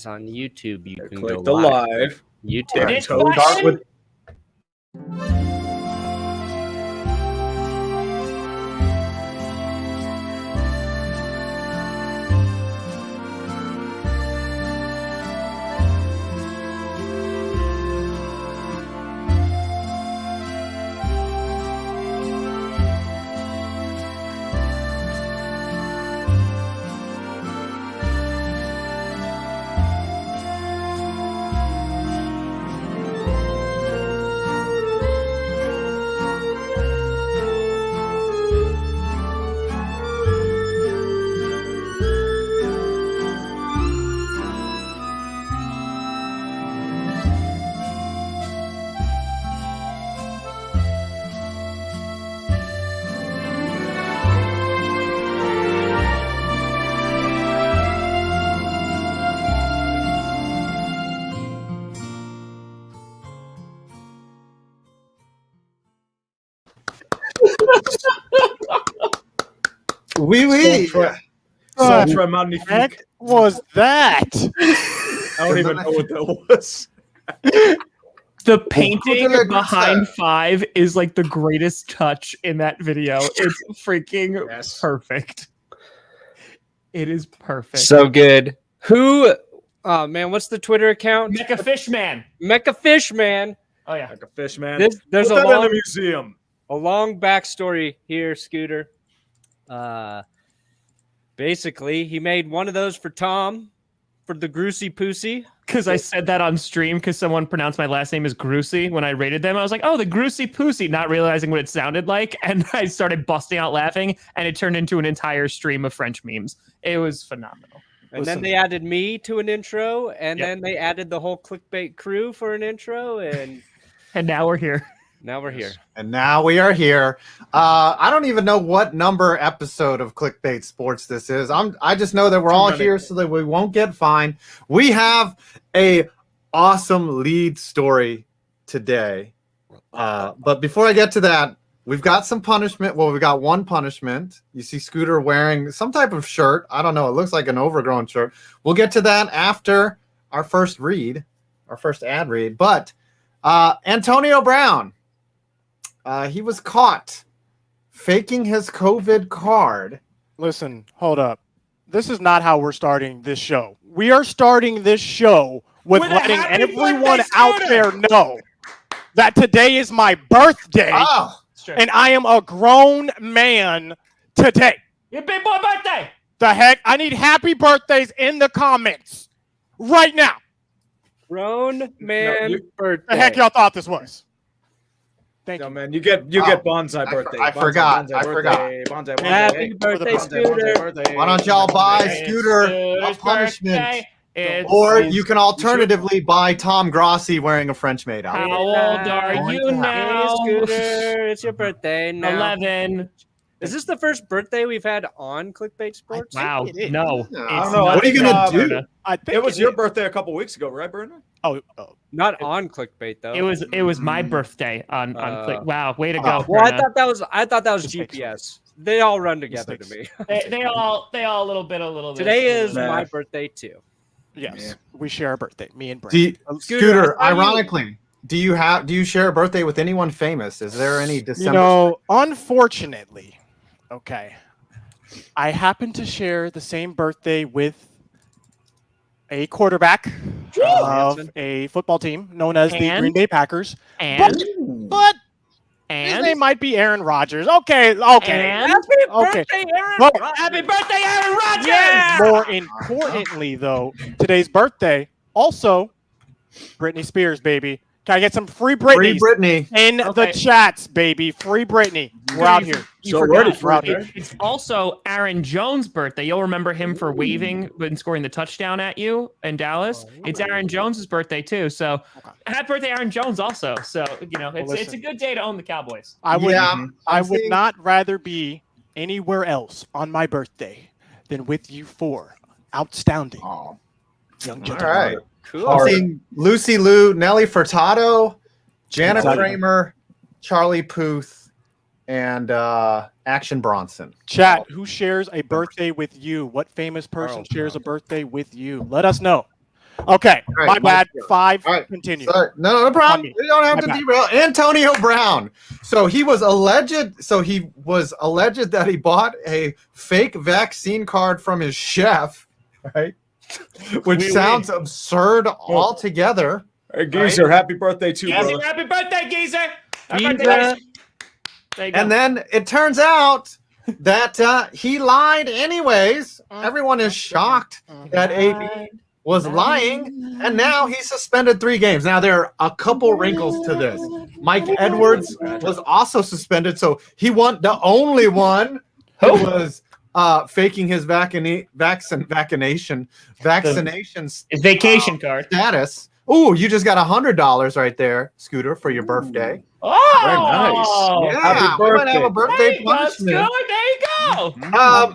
on YouTube, you can click go the live. YouTube. Start with Ultra magnifique. Heck was that? I don't even know what that was. The painting behind 5 is like the greatest touch in that video. It's freaking perfect. It is perfect. So good. Who? Oh man, what's the Twitter account? Mecha Fishman. Mecha Fishman. Oh yeah, Like a fish, man. There's Put a that in long the museum. a long backstory here, Scooter. Basically, he made one of those for Tom for the Groosey Poosey. because I said that on stream because someone pronounced my last name as Groosey when I rated them. I was like, oh, the Groosey Poosey, not realizing what it sounded like. And I started busting out laughing, and it turned into an entire stream of French memes. It was phenomenal. And then they added me to an intro, and then they added the whole Clickbait crew for an intro, and And now we're here. now we're here. And now we are here. I don't even know what number episode of Clickbait Sports this is. I just know that we're all here so that we won't get fined. We have a awesome lead story today. But before I get to that, we've got some punishment. Well, we've got one punishment. You see Scooter wearing some type of shirt. I don't know. It looks like an overgrown shirt. We'll get to that after our first read, our first ad read. But Antonio Brown, he was caught faking his COVID card. Listen, hold up. This is not how we're starting this show. We are starting this show with letting everyone out there know that today is my birthday. Oh, and I am a grown man today. Your big boy birthday. The heck? I need happy birthdays in the comments right now. Grown man birthday. The heck y'all thought this was? Thank No, you. man, you get bonsai birthday. I forgot. Bonsai Happy birthday, Scooter. why don't y'all buy Scooter a punishment? Or you can alternatively buy Tom Grossi wearing a French maid How outfit. old are you Hey, now? Scooter, it's your birthday now. 11. Is this the first birthday we've had on Clickbait Sports? Wow. it is. No. I don't know. What are you gonna do? I think It was your birthday a couple weeks ago, right, Bernard? Oh, Not on Clickbait though. It was my birthday on Click. Wow, way to go. Well, I Brenna. thought that was This makes GPS. They all run together to me. they all a little bit. Today is Nah. my birthday too. yes. We share a birthday. Me and Brent. Scooter, ironically, do you share a birthday with anyone famous? Is there any December? You know, unfortunately, okay, I happen to share the same birthday with a quarterback of a football team known as the Green Bay Packers. But his name might be Aaron Rodgers. Okay. And? Okay. Happy birthday, Aaron Rodgers! Yeah. More importantly, though, today's birthday also Britney Spears, baby. Can I get some free Britney? Free Britney. In the chats, baby. Free Britney. We're out here. We're out here. It's also Aaron Jones' birthday. You'll remember him for waving and scoring the touchdown at you in Dallas. It's Aaron Jones' birthday too. So happy birthday, Aaron Jones! Also, so it's a good day to own the Cowboys. I would not rather be anywhere else on my birthday than with you four outstanding young gentlemen. All right. Cool. I'm seeing Lucy Liu, Nelly Furtado, Janet Kramer, Charlie Puth, and Action Bronson. Chat, who shares a birthday with you? What famous person shares a birthday with you? Let us know. Okay, right, my bad. Mike. 5. All right. Continue. Sorry. No problem. me. We don't have My to bad. derail. Antonio Brown. So he was alleged that he bought a fake vaccine card from his chef, right? Which sounds absurd altogether. Hey, Geezer, happy birthday to Yes, brother. happy birthday, Geezer. Happy Geezer. birthday, guys. There you go. And then it turns out that he lied anyways. Everyone is shocked that AB was lying, and now he's suspended 3 games. Now, there are a couple wrinkles to this. Mike Edwards was also suspended, so he wasn't the only one who was faking his vaccination His vacation card. status. Ooh, you just got $100 right there, Scooter, for your birthday. Oh, Very nice. Yeah, Happy we might have a birthday. birthday Hey, let's go. punishment. There you go.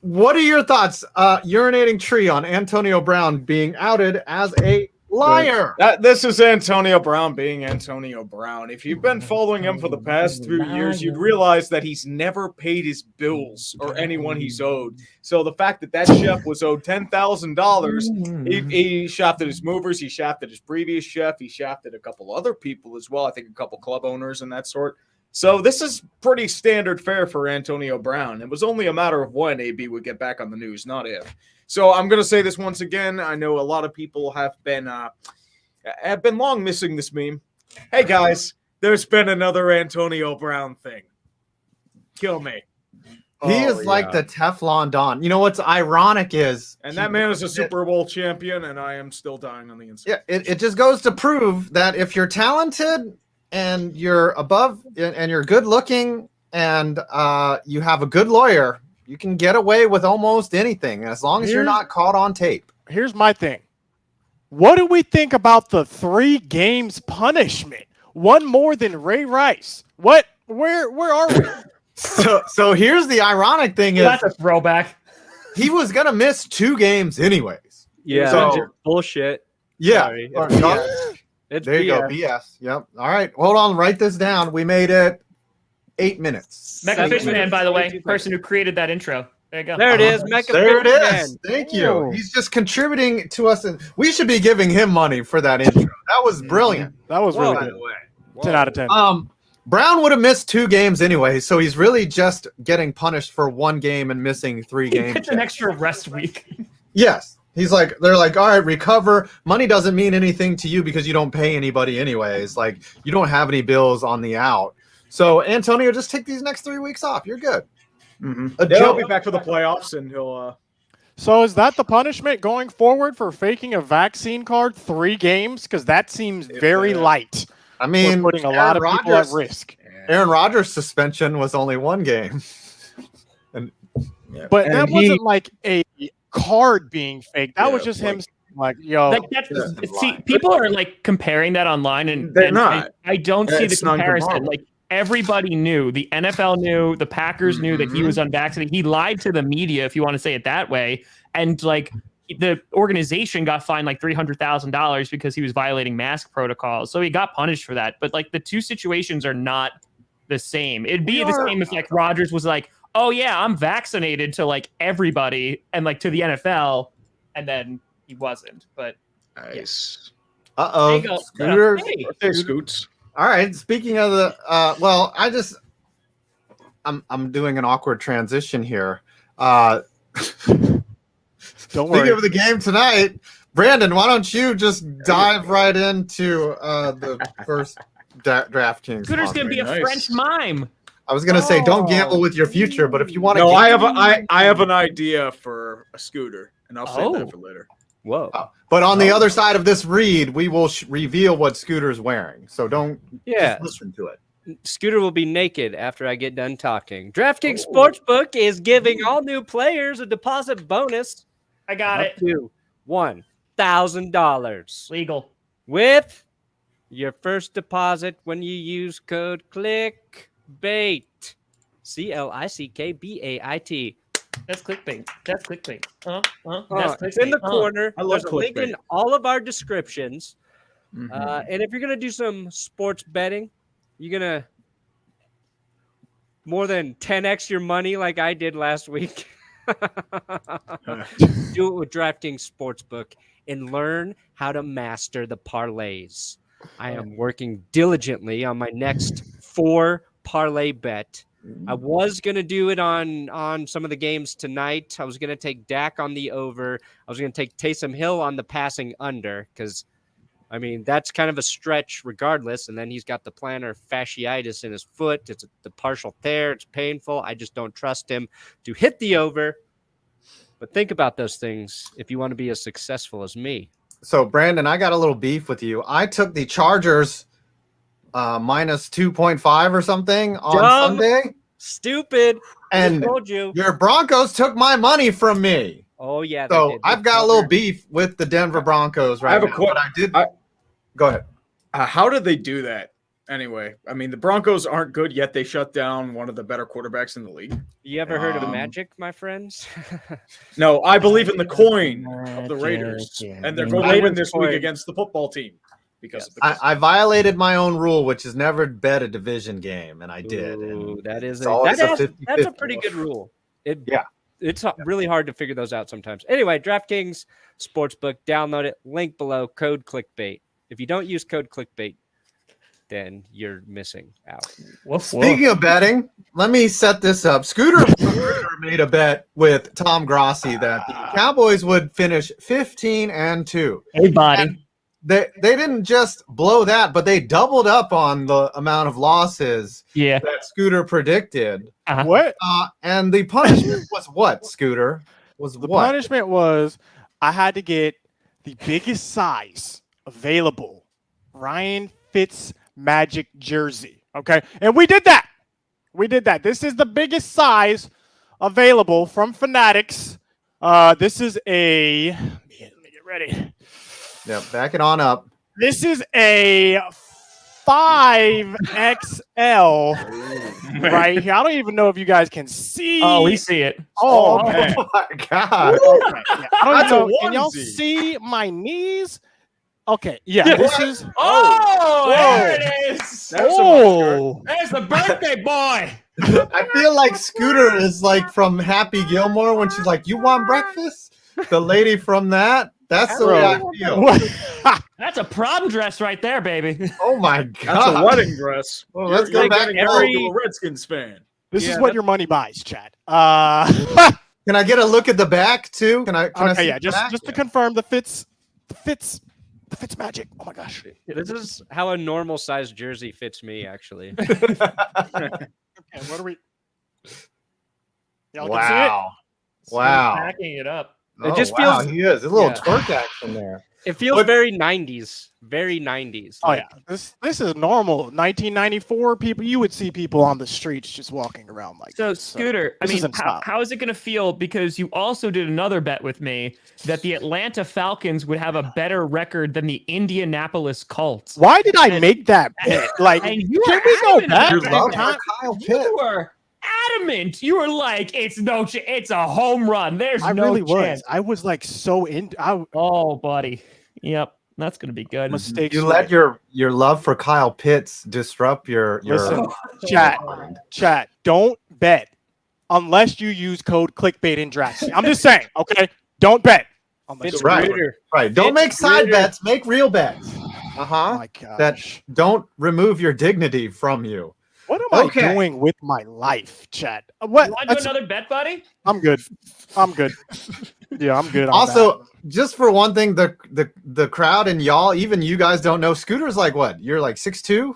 What are your thoughts? Urinating tree on Antonio Brown being outed as a liar. This is Antonio Brown being Antonio Brown. If you've been following him for the past 3 years, you'd realize that he's never paid his bills or anyone he's owed. So the fact that chef was owed $10,000, he shafted his movers, he shafted his previous chef, he shafted a couple other people as well. I think a couple club owners and that sort. So this is pretty standard fare for Antonio Brown. It was only a matter of when AB would get back on the news, not if. So I'm going to say this once again. I know a lot of people have been long missing this meme. Hey, guys, there's been another Antonio Brown thing. Kill me. He is like the Teflon Don. You know what's ironic is... And that man is a Super Bowl champion, and I am still dying on the inside. Yeah, it just goes to prove that if you're talented and you're above and you're good looking and you have a good lawyer, you can get away with almost anything as long as you're not caught on tape. Here's my thing. What do we think about the 3 games punishment? One more than Ray Rice. What? Where are we? So here's the ironic thing is That's a throwback. he was gonna miss 2 games anyways. Yeah, So- bullshit. Yeah. Sorry. Or- It's no, BS. It's there you go. BS. BS. Yep. All right. Hold on. Write this down. We made it 8 minutes. Mecha 7 Fishman, minutes, by the way, 22 person who created that intro. There you go. There it is. Mecha There it Fishman. is. Thank you. Oh. He's just contributing to us, and we should be giving him money for that intro. That was brilliant. That was really By good. the way. 10 out of 10. Brown would have missed 2 games anyway, so he's really just getting punished for 1 game and missing 3 He games. gets an extra rest week. Yes. He's like, they're like, all right, recover. Money doesn't mean anything to you because you don't pay anybody anyways. Like, you don't have any bills on the out. So, Antonio, just take these next 3 weeks off. You're good. He'll be back for the playoffs, and he'll. So is that the punishment going forward for faking a vaccine card 3 games? Because that seems very light. I mean, We're putting a lot of people at risk. Aaron Rodgers' suspension was only 1 game. But And that wasn't like a card being fake. That was just him like- saying, like, yo, Like see, people are like comparing that online, and They're and not. I don't see the It's comparison. non-comparable. Like everybody knew, the NFL knew, the Packers knew that he was unvaccinated. He lied to the media, if you want to say it that way, and like the organization got fined like $300,000 because he was violating mask protocols. So he got punished for that. But like the 2 situations are not the same. It'd be the same if like Rodgers was like, "Oh yeah, I'm vaccinated" to like everybody and like to the NFL, and then he wasn't. But Nice. there you go. Scooter. Hey. Birthday Scoots. All right. Speaking of the, I'm doing an awkward transition here. don't Speaking worry. of the game tonight, Brandon, why don't you just dive right into the first DraftKings? Scooter's gonna be a Nice. French mime. I was gonna say, don't gamble with your future, but if you want to, No, I have an idea for a scooter, and I'll save that for later. Whoa. But on the other side of this read, we will reveal what Scooter's wearing. So don't Yeah. just listen to it. Scooter will be naked after I get done talking. DraftKings Sportsbook is giving all new players a deposit bonus I got up it. to $1,000 Legal. with your first deposit when you use code CLICKBAIT. CLICKBAIT. That's clickbait. That's clickbait. It's in the corner. I love There's a link clickbait. in all of our descriptions. And if you're going to do some sports betting, you're going to more than 10x your money like I did last week. Do it with DraftKings Sportsbook. and learn how to master the parlays. I am working diligently on my next 4 parlay bet. I was going to do it on some of the games tonight. I was going to take Dak on the over. I was going to take Taysom Hill on the passing under because, I mean, that's kind of a stretch regardless. And then he's got the plantar fasciitis in his foot. It's the partial tear. It's painful. I just don't trust him to hit the over. But think about those things if you want to be as successful as me. So, Brandon, I got a little beef with you. I took the Chargers minus 2.5 or something on Sunday. Stupid. And I told you. Your Broncos took my money from me. Oh, yeah. So I've got a little beef with the Denver Broncos right now. Go ahead. How did they do that anyway? I mean, the Broncos aren't good, yet they shut down one of the better quarterbacks in the league. You ever heard of magic, my friends? No, I believe in the coin of the Raiders, and they're going to win this week against the football team. Because I violated my own rule, which is never bet a division game, and I did. Ooh, that's a pretty good rule. It's really hard to figure those out sometimes. Anyway, DraftKings Sportsbook, download it. Link below, code clickbait. If you don't use code clickbait, then you're missing out. Speaking of betting, let me set this up. Scooter made a bet with Tom Grossi that the Cowboys would finish 15-2. Hey, buddy. And they didn't just blow that, but they doubled up on the amount of losses that Scooter predicted. What? And the punishment was what, Scooter? The punishment was I had to get the biggest size available Ryan Fitzmagic jersey. Okay. And we did that. This is the biggest size available from Fanatics. This is a, let me get ready. Yeah, back it on up. This is a 5XL right here. I don't even know if you guys can see. Oh, we see it. Oh my God. Okay. Yeah. I don't know. Can y'all see my knees? Okay. Yeah. This is. There it is. There's the birthday boy. I feel like Scooter is like from Happy Gilmore when she's like, "You want breakfast?" The lady from that. That's the way I feel. That's a prom dress right there, baby. Oh my God. That's a wedding dress. Well, let's go back to a Redskins fan. This is what your money buys, Chad. Can I get a look at the back too? Can I see just to confirm the Fitz magic. Oh my gosh. This is how a normal size jersey fits me, actually. Okay, what are we? Y'all can see it? Wow. Backing it up. It just feels he is. A little twerk action there. It feels very 90s. Very 90s. Oh, yeah. This is normal. 1994 people, you would see people on the streets just walking around like this. Scooter, I mean, how is it going to feel? Because you also did another bet with me that the Atlanta Falcons would have a better record than the Indianapolis Colts. Why did I make that bet? Like, can we go back? You were adamant. You were like, it's a home run. There's no chance. I was like so in. Oh, buddy. Yep. That's going to be good. Mistakes. You let your love for Kyle Pitts disrupt your Listen, chat. Don't bet unless you use code clickbait in DraftKings. I'm just saying, okay? Don't bet. Right. Don't make side bets. Make real bets. Oh my gosh. That don't remove your dignity from you. What am I doing with my life, chat? What? You want to do another bet, buddy? I'm good. Yeah, I'm good. Also, just for one thing, the crowd and y'all, even you guys don't know. Scooter's like what? You're like 6'2",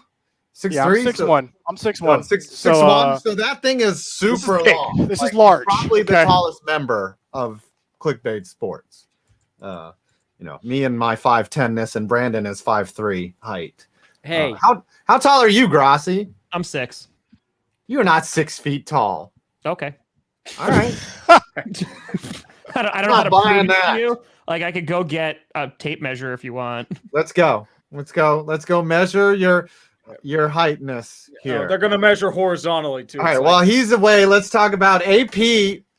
6'3"? Yeah, I'm 6'1". I'm 6'1". 6'1". So that thing is super long. This is large. Probably the tallest member of Clickbait Sports. Me and my 5'10"ness, and Brandon is 5'3" height. Hey, how tall are you, Grossi? I'm 6. You're not 6 feet tall. Okay. All right. I don't know how to preview you. Like, I could go get a tape measure if you want. Let's go measure your heightness here. They're going to measure horizontally too. All right. While he's away, let's talk about AP.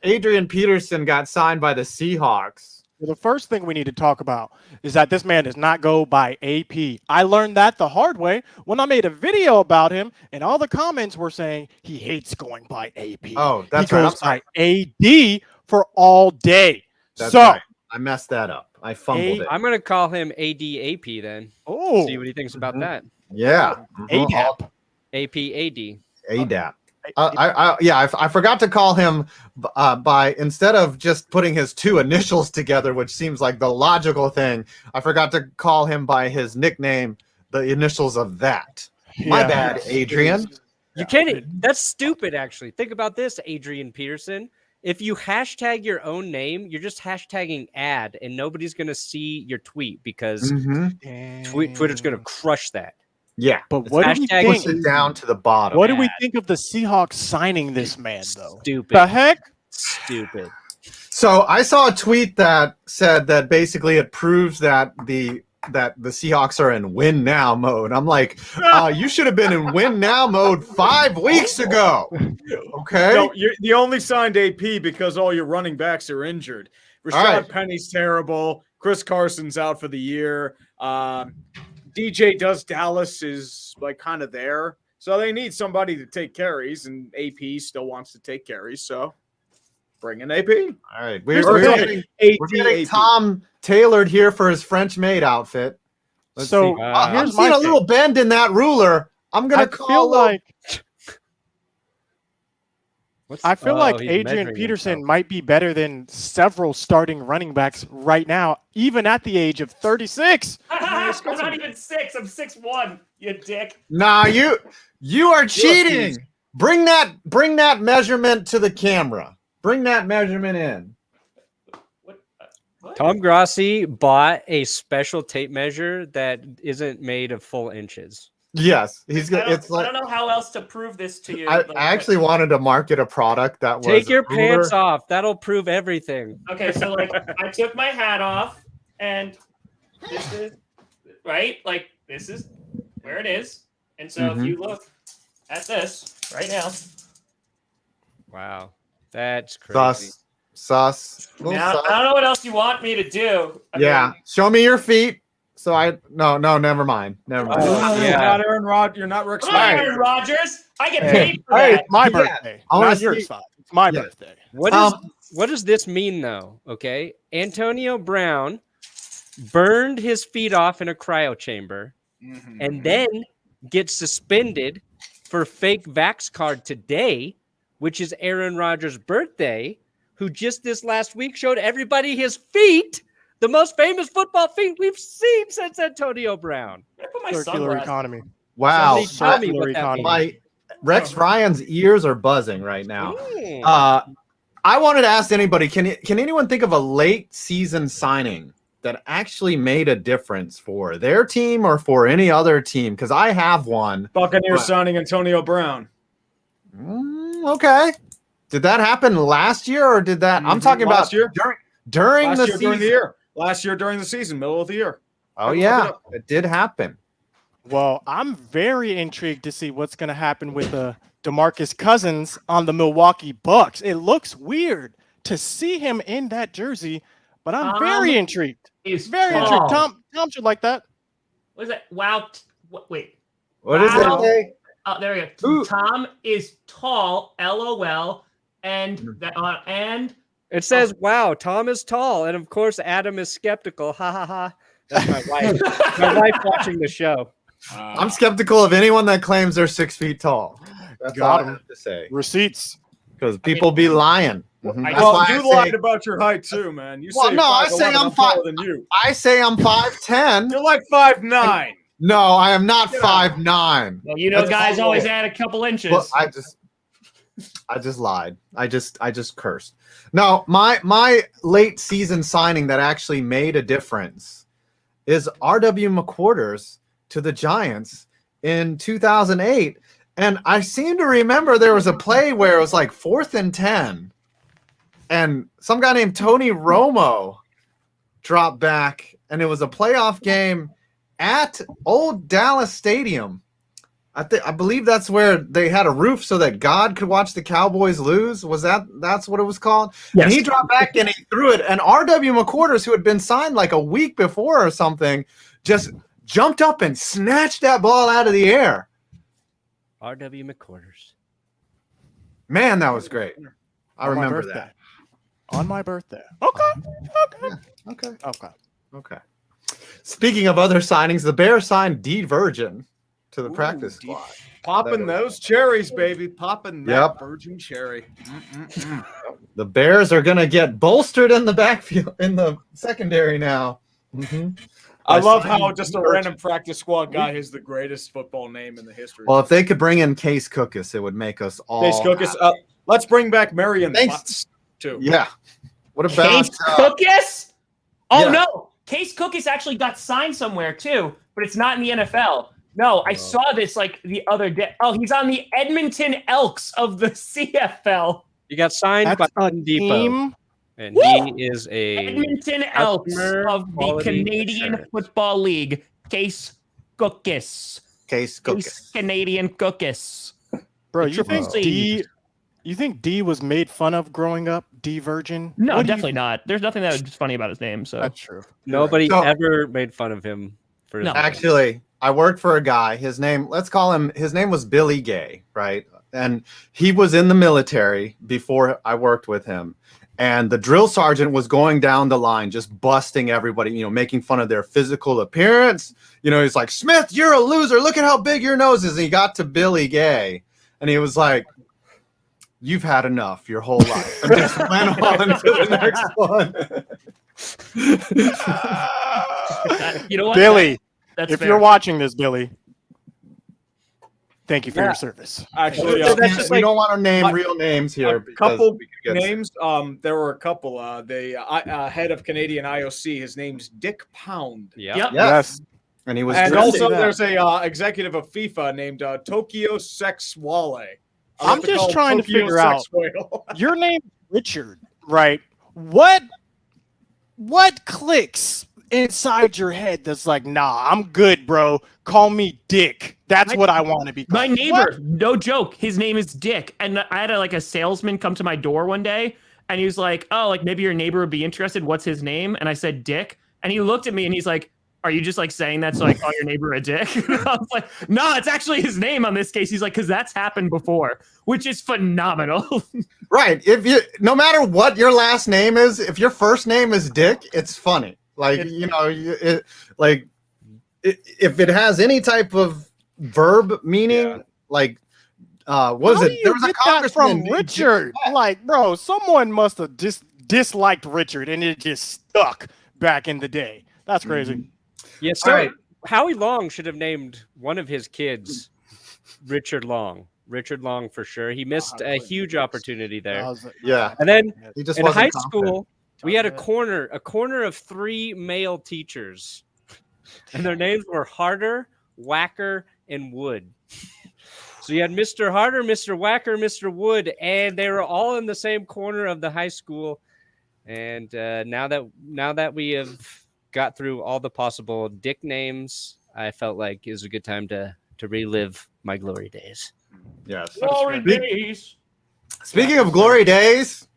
Adrian Peterson got signed by the Seahawks. Well, the first thing we need to talk about is that this man does not go by AP. I learned that the hard way when I made a video about him, and all the comments were saying he hates going by AP. Oh, that's right. He goes by AD for all day. That's right. I messed that up. I fumbled it. I'm going to call him ADAP then. Oh, See what he thinks about that. Yeah. ADAP. APAD. ADAP. I forgot to call him by, instead of just putting his two initials together, which seems like the logical thing, I forgot to call him by his nickname, the initials of that. My bad, Adrian. You can't. That's stupid, actually. Think about this, Adrian Peterson. If you hashtag your own name, you're just hashtagging ad, and nobody's going to see your tweet because Twitter's going to crush that. Yeah. But what do we think? Push it down to the bottom. What do we think of the Seahawks signing this man, though? Stupid. The heck? Stupid. So I saw a tweet that said that basically it proves that the Seahawks are in win now mode. I'm like, you should have been in win now mode 5 weeks ago. Okay. No, you only signed AP because all your running backs are injured. Rashad Penny's terrible. Chris Carson's out for the year. DJ Does Dallas is like kind of there. So they need somebody to take carries, and AP still wants to take carries. So bring in AP. All right. We're getting Tom tailored here for his French maid outfit. Let's see. I'm seeing a little bend in that ruler. I'm going to call I feel like Adrian Peterson might be better than several starting running backs right now, even at the age of 36. I'm not even 6. I'm 6'1", you dick. Nah, you are cheating. Bring that measurement to the camera. Bring that measurement in. What? Tom Grossi bought a special tape measure that isn't made of full inches. Yes, I don't know how else to prove this to you. I actually wanted to market a product that was Take your pants off. That'll prove everything. Okay, so like I took my hat off, and this is right. Like this is where it is, and so if you look at this right now, wow, that's crazy. Sus. Now, I don't know what else you want me to do. I mean, show me your feet. So no, never mind. Never mind. You're not Aaron Rodgers. You're not Rick I'm not Aaron Rodgers. I get paid for that. It's my birthday. Not yours. It's my birthday. What does this mean, though? Okay, Antonio Brown burned his feet off in a cryo chamber, and then gets suspended for fake Vax card today, which is Aaron Rodgers' birthday, who just this last week showed everybody his feet. The most famous football feet we've seen since Antonio Brown. Circular economy. Wow. Tell me what that means. Rex Ryan's ears are buzzing right now. I wanted to ask anybody, can anyone think of a late season signing that actually made a difference for their team or for any other team? Because I have one. Buccaneers signing Antonio Brown. Okay. Did that happen last year or did that? I'm talking about during the season. Last year during the season, middle of the year. Oh, yeah. It did happen. Well, I'm very intrigued to see what's going to happen with DeMarcus Cousins on the Milwaukee Bucks. It looks weird to see him in that jersey, but I'm very intrigued. Very intrigued. Tom should like that. What is that? Wow. Wait. What is it? Oh, there we go. Ooh. Tom is tall. LOL. And it says, "Wow, Tom is tall," and of course, Adam is skeptical. Ha ha ha. That's my wife. My wife watching the show. I'm skeptical of anyone that claims they're 6 feet tall. That's all I have to say. Receipts, because people be lying. Well, you lied about your height too, man. You say I say I'm taller than you. I say I'm 5'10". You're like 5'9". No, I am not 5'9". Well, you know, guys always add a couple inches. Well, I just lied. I just cursed. No, my late season signing that actually made a difference is R.W. McQuarters to the Giants in 2008. And I seem to remember there was a play where it was like 4th and 10. And some guy named Tony Romo dropped back. And it was a playoff game at Old Dallas Stadium. I believe that's where they had a roof so that God could watch the Cowboys lose. That's what it was called? Yes. And he dropped back and he threw it. And R.W. McQuarters, who had been signed like a week before or something, just jumped up and snatched that ball out of the air. R.W. McQuarters. Man, that was great. I remember that. On my birthday. Okay. Okay. Speaking of other signings, the Bears signed D Virgin to the practice squad. Popping those cherries, baby. Popping that virgin cherry. The Bears are going to get bolstered in the backfield, in the secondary now. I love how just a random practice squad guy is the greatest football name in the history. Well, if they could bring in Case Cookus, it would make us all. Case Cookus. Let's bring back Marion Butts, too. Yeah. What about Case Cookus? Oh, yeah. no. Case Cookus actually got signed somewhere, too, but it's not in the NFL. No, I saw this like the other day. Oh, he's on the Edmonton Elks of the CFL. He got signed by Home Depot. And he is a Edmonton Elks of the Canadian Football League. Case Cookus. Case Cookus. Canadian Cookus. Bro, you think D was made fun of growing up? D Virgin? No, definitely not. There's nothing that was funny about his name. So that's true. Nobody ever made fun of him for his name. Actually, I worked for a guy. His name was Billy Gay, right? And he was in the military before I worked with him. And the drill sergeant was going down the line, just busting everybody, making fun of their physical appearance. He's like, Smith, you're a loser. Look at how big your nose is. And he got to Billy Gay. And he was like, you've had enough your whole life. And just went on to the next one. You know what? Billy, if you're watching this, Billy, thank you for your service. Actually, we don't want to name real names here. A couple names. There were a couple. The head of Canadian IOC, his name's Dick Pound. Yeah. Yes. And he was. And also, there's a executive of FIFA named Tokyo Sex Wale. I'm just trying to figure out. Your name's Richard, right? What clicks inside your head that's like, nah, I'm good, bro. Call me Dick. That's what I want to be called. My neighbor, no joke, his name is Dick. And I had a salesman come to my door one day, and he was like, oh, maybe your neighbor would be interested. What's his name? And I said, Dick. And he looked at me and he's like, are you just saying that so I call your neighbor a dick? I was like, no, it's actually his name on this case. He's like, because that's happened before, which is phenomenal. Right. No matter what your last name is, if your first name is Dick, it's funny. If it has any type of verb meaning, what was it? There was a congressman from Richard. Bro, someone must have just disliked Richard and it just stuck back in the day. That's crazy. Yeah, so right. Howie Long should have named one of his kids Richard Long. Richard Long for sure. He missed a huge opportunity there. Yeah. And then he just in high confident. school, we had a corner of 3 male teachers. And their names were Harder, Whacker, and Wood. So you had Mr. Harder, Mr. Whacker, Mr. Wood, and they were all in the same corner of the high school. And now that we have got through all the possible Dick names, I felt like it was a good time to relive my glory days. Yes. Glory days. Speaking of glory days,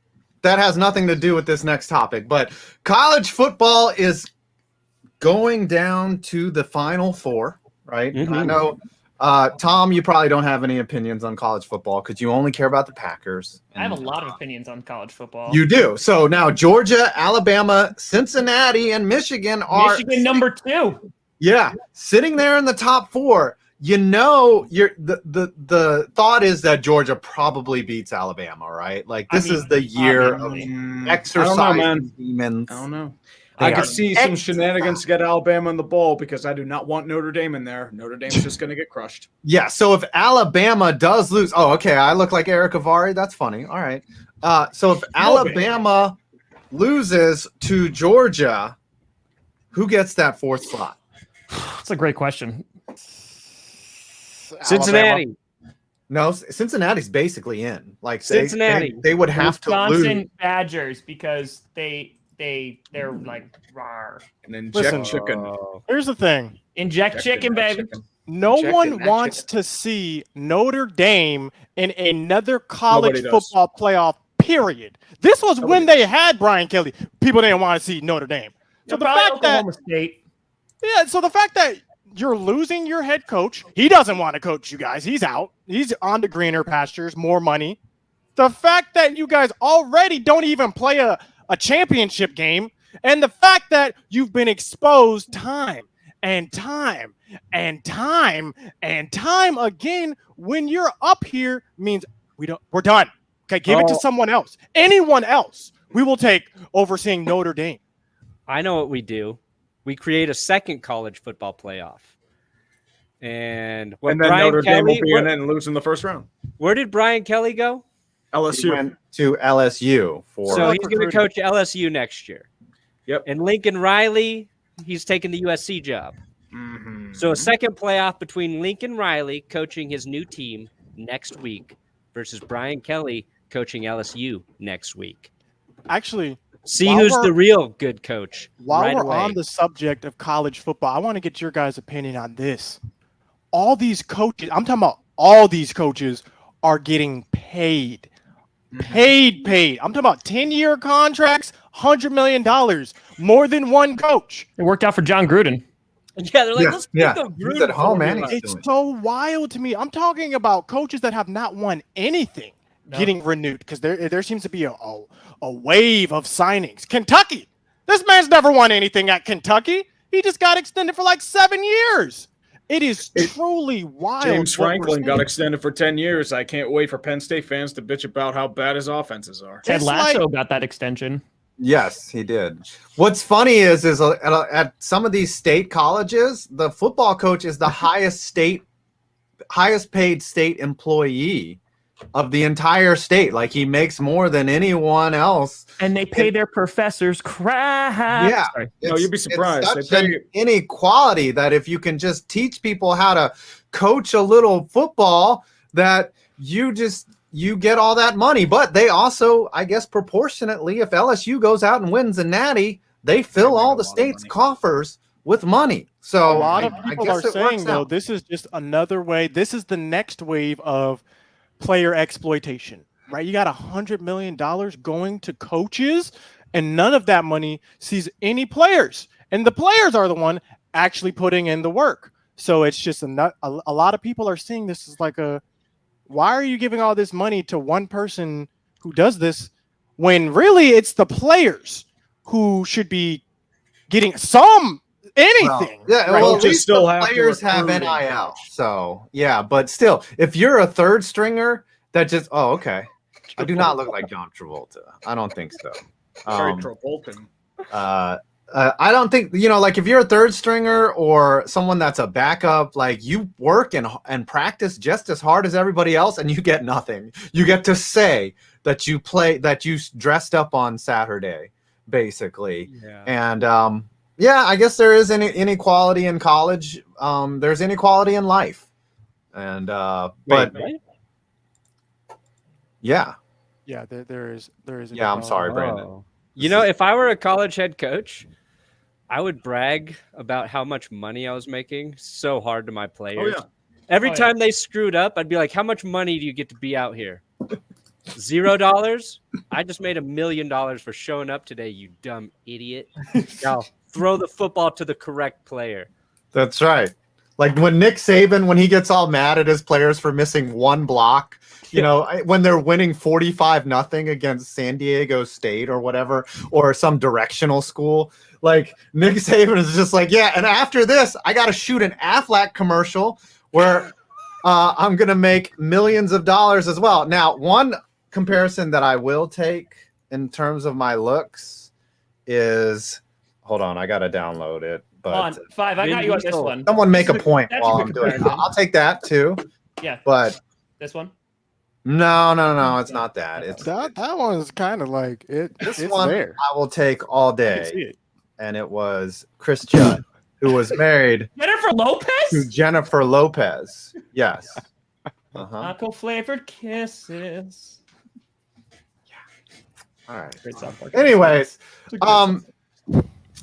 that has nothing to do with this next topic, but college football is going down to the Final Four, right? Mm-hmm. I know, Tom, you probably don't have any opinions on college football because you only care about the Packers. I have a lot of opinions on college football. You do. So now Georgia, Alabama, Cincinnati, and Michigan are number 2. Yeah, sitting there in the top 4. The thought is that Georgia probably beats Alabama, right? This is the year of exercise demons. I don't know. I could see some shenanigans to get Alabama in the bowl because I do not want Notre Dame in there. Notre Dame's just going to get crushed. Yeah, so if Alabama does lose, I look like Eric Avari. That's funny. All right. So if Alabama loses to Georgia, who gets that 4th slot? That's a great question. Cincinnati. No, Cincinnati's basically in. Cincinnati. They would have Wisconsin to lose. Badgers because they're rawr. And inject chicken. Here's the thing. Inject chicken, baby. No one wants to see Notre Dame in another college football playoff, period. This was when they had Brian Kelly. People didn't want to see Notre Dame. So the fact that the fact that you're losing your head coach, he doesn't want to coach you guys. He's out. He's on to greener pastures, more money. The fact that you guys already don't even play a championship game, And the fact that you've been exposed time and time and time and time again when you're up here means we're done. Okay, give it to someone else. Anyone else we will take overseeing Notre Dame. I know what we do. We create a second college football playoff. And then Brian Notre Dame will Kelly, be in it and lose in the first round. where did Brian Kelly go? He LSU. went to LSU for. So he's going to coach LSU next year. Yep. And Lincoln Riley, he's taking the USC job. Mhm. So a second playoff between Lincoln Riley coaching his new team next week versus Brian Kelly coaching LSU next week. Actually, See While who's we're- the real good coach. while right we're away. on the subject of college football, I want to get your guys' opinion on this. All these coaches, I'm talking about all these coaches are getting paid. Paid. I'm talking about 10-year contracts, $100 million, more than one coach. It worked out for John Gruden. Yeah, they're like, Yeah, let's pick yeah. the He's Gruden at home, man. formula. He's It's doing it. so wild to me. I'm talking about coaches that have not won anything getting renewed because there seems to be a wave of signings. Kentucky, this man's never won anything at Kentucky. He just got extended for like 7 years. It is truly wild. James what we're Franklin got seeing. extended for 10 years. I can't wait for Penn State fans to bitch about how bad his offenses are. Ted It's Lasso like- got that extension. Yes, he did. What's funny is at some of these state colleges, the football coach is the highest paid state employee of the entire state. Like he makes more than anyone else. And they pay their professors crap. Yeah. Sorry. No, you'd be surprised. It's They such pay- an inequality that if you can just teach people how to coach a little football, that you get all that money. But they also, I guess, proportionately, if LSU goes out and wins a natty, they fill make all a the lot of state's money. coffers with money. So A lot of I people guess are it saying, works though, out. this is just another way. This is the next wave of player exploitation, right? You got $100 million going to coaches, and none of that money sees any players. And the players are the one actually putting in the work. So it's just a lot of people are seeing this as like why are you giving all this money to one person who does this when really it's the players who should be getting anything. Yeah, right? well, at Coaches least still the have to players have recruit and NIL. coach. So yeah, but still, if you're a third stringer, that just okay. I do not look like John Travolta. I don't think so. Very Travoltan. I don't think like if you're a third stringer or someone that's a backup, like you work and practice just as hard as everybody else, and you get nothing. You get to say that you dressed up on Saturday, basically. Yeah. And yeah, I guess there is inequality in college. There's inequality in life, and but Wait. yeah, Yeah, there is. yeah. I'm sorry, Brandon. Oh. You know, if I were a college head coach, I would brag about how much money I was making so hard to my players. yeah. Every Oh, yeah. time they screwed up, I'd be like, how much money do you get to be out here? $0? I just made $1 million for showing up today, you dumb idiot. Now throw the football to the correct player. That's right. Like when Nick Saban, when he gets all mad at his players for missing one block, when they're winning 45-0 against San Diego State or whatever, or some directional school, like Nick Saban is just like, yeah. And after this, I got to shoot an Aflac commercial where I'm going to make millions of dollars as well. Now, one comparison that I will take in terms of my looks is, hold on, I got to download it. But Hold on, 5. I got you on this one. someone make a point That's while a I'm good doing it. comparison. I'll take that too. Yeah, But this one. no, it's not that. It's That one's kind of like it. this it's one there. I will take all You can see day. it. And it was Chris Judd, who was married Jennifer to Lopez? Jennifer Lopez. Yes. Uh-huh. Taco flavored kisses. All right. Great South Park. Anyways,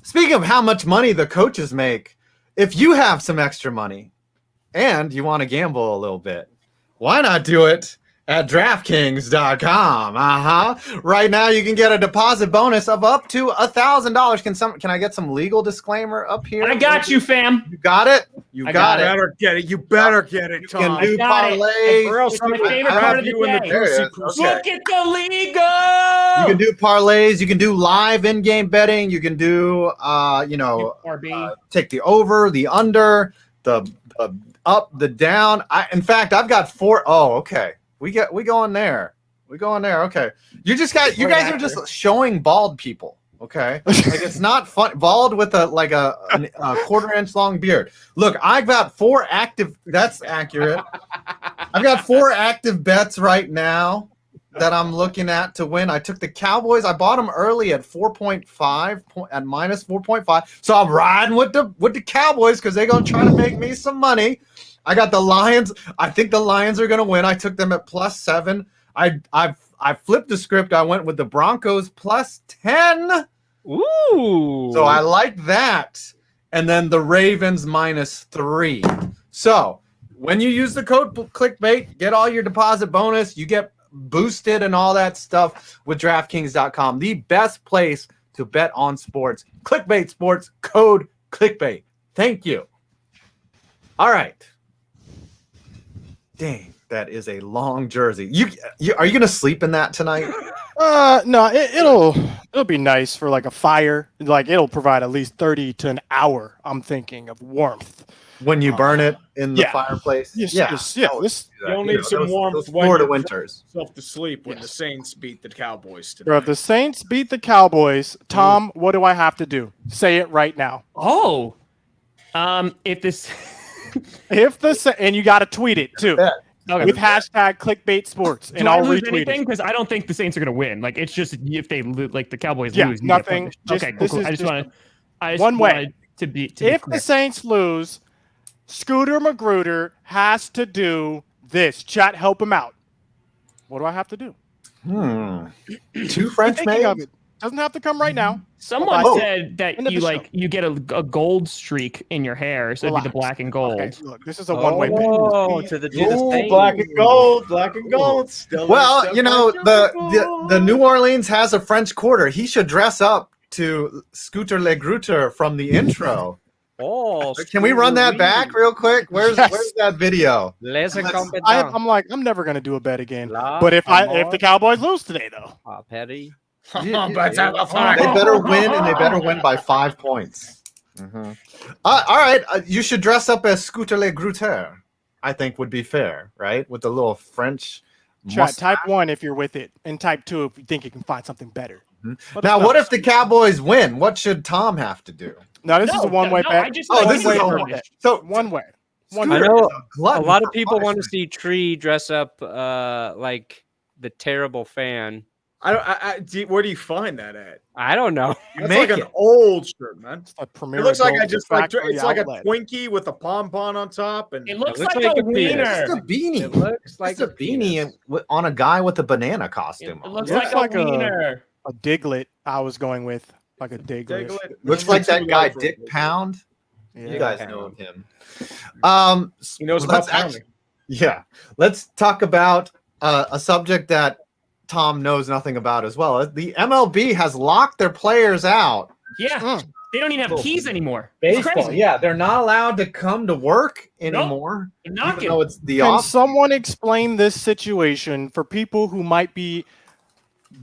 speaking of how much money the coaches make, if you have some extra money and you want to gamble a little bit, why not do it at DraftKings.com? Right now, you can get a deposit bonus of up to $1,000. Can I get some legal disclaimer up here? I got you, fam. You got it? You I got got it. You better get it. You better get it, You Tom. can do got it. parlays. Or else It's I'm my gonna favorite grab part of the you in the day. There it is. goosey-goosey. Okay. Look at the league go! You can do parlays. You can do live in-game betting. You can do, RB. take the over, the under, the up, the down. In fact, I've got 4. Oh, okay. We going there. We going there. Okay. You guys are just showing bald people. Okay. Like it's not fun. Bald with a 1/4-inch long beard. Look, I've got 4 active. That's accurate. I've got 4 active bets right now that I'm looking at to win. I took the Cowboys. I bought them early at 4.5 at minus 4.5. So I'm riding with the Cowboys because they're gonna try to make me some money. I got the Lions. I think the Lions are gonna win. I took them at +7. I flipped the script. I went with the Broncos +10. Ooh. So I like that. And then the Ravens -3. So when you use the code clickbait, get all your deposit bonus. You get boosted and all that stuff with DraftKings.com. The best place to bet on sports. Clickbait Sports, code clickbait. Thank you. All right. Dang, that is a long jersey. Are you gonna sleep in that tonight? No, it'll be nice for like a fire. Like it'll provide at least 30 to an hour, I'm thinking, of warmth. When you burn it in the yeah. fireplace? Yes, Yeah. yes, yeah. This, You'll need some warmth those when Florida you winters. yourself to sleep when the Saints beat the Cowboys today. bro, if the Saints beat the Cowboys, Tom, what do I have to do? Say it right now. Oh. If this And you got to tweet it too. Yeah. okay. With hashtag clickbait sports, and Do I I'll lose retweet anything? it. Because I don't think the Saints are going to win. Like it's just if they like the Cowboys Yeah, lose, you get nothing. punished. Just- Okay, cool. this cool. is I just just want to. one way. To be If clear. the Saints lose, Scooter Magruder has to do this. Chat, help him out. What do I have to do? 2 French Thinking of maids? it. Doesn't have to come right now. Someone Oh. said that End of you the like you get a gold streak in your hair, so it'd be the Relax. black and gold. Okay, look, this is a one-way bet. Oh, to the Ooh, Saints. black and gold. Still Well, accept you know, my the New Orleans has a French Quarter. He should dress up to Scooter Le Gruter from the intro. Oh, Can we run that back real quick? Where's Yes. that video? Les incompetents. I'm like, I'm never gonna do a bet again. La But if amor. the Cowboys lose today, though, Petty. But have a fire. They better win, and they better win by 5 points. All right, you should dress up as Scooter Le Gruter. I think would be fair, right? With the little French. chat, mustache. type 1 if you're with it, and type 2 if you think you can find something better. Let us Now, know. what if the Cowboys win? What should Tom have to do? No, this is a one-way no, bet. I just Oh, like this one is way a for one. bet. So One way. One I way. know a glutton a lot for of people want to punishment. see Tree dress up like the terrible fan. Where do you find that at? I don't know. It's Make like an it. old shirt, man. It's a premier It looks like I adult just like factory it's like a outlet. Twinkie with a pom-pom on top, and It looks looks like, like a a penis. It's wiener. a beanie. It looks like It's a beanie on a guy with a banana costume. It looks Yeah. like Looks like a a- wiener. A Diglet. I was going with like a Diglet. Looks like that guy Dick Pound. Yeah. You guys know of him. He knows about let's pounding. Yeah, let's talk about a subject that Tom knows nothing about as well. The MLB has locked their players out. Yeah, they don't even have keys anymore. It's Baseball, crazy. yeah, they're not allowed to come to work anymore. They're Even knocking. though it's the Can off. someone explain this situation for people who might be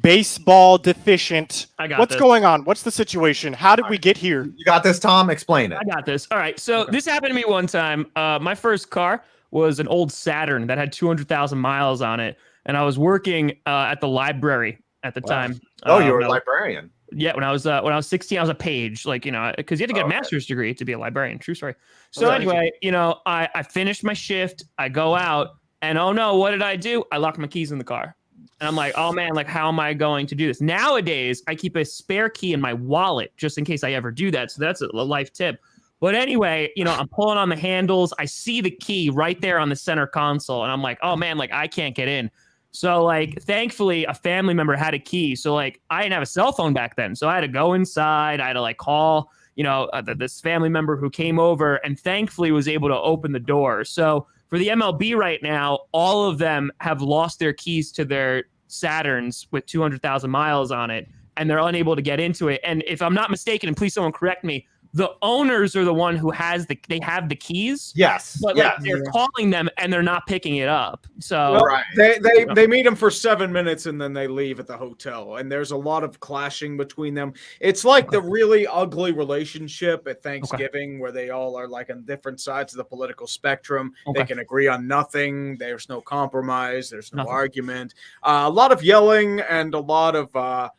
baseball deficient? I got What's this. going on? What's the situation? How did we get here? You got this, Tom? Explain it. I got this. All right. So this happened to me one time. My first car was an old Saturn that had 200,000 miles on it, and I was working at the library at the time. Oh, you were when a I was- librarian. Yeah, when I was 16, I was a page, like, you know, because you had to get a master's degree to be a librarian. True story. So Right. anyway, you know, I finished my shift. I go out, and oh no, what did I do? I locked my keys in the car. And I'm like, oh man, like, how am I going to do this? Nowadays, I keep a spare key in my wallet just in case I ever do that. So that's a life tip. But anyway, you know, I'm pulling on the handles. I see the key right there on the center console. And I'm like, oh man, like, I can't get in. So, like, thankfully, a family member had a key. So, like, I didn't have a cell phone back then. So I had to go inside. I had to, like, call, you know, this family member who came over and thankfully was able to open the door. So for the MLB right now, all of them have lost their keys to their Saturns with 200,000 miles on it, and they're unable to get into it. And if I'm not mistaken, and please someone correct me, the owners are the one who has they have the keys. Yes. But like they're calling them and they're not picking it up. So they meet them for 7 minutes and then they leave at the hotel. And there's a lot of clashing between them. It's like the really ugly relationship at Thanksgiving where they all are like on different sides of the political spectrum. They can agree on nothing. There's no compromise. There's no argument. A lot of yelling and a lot of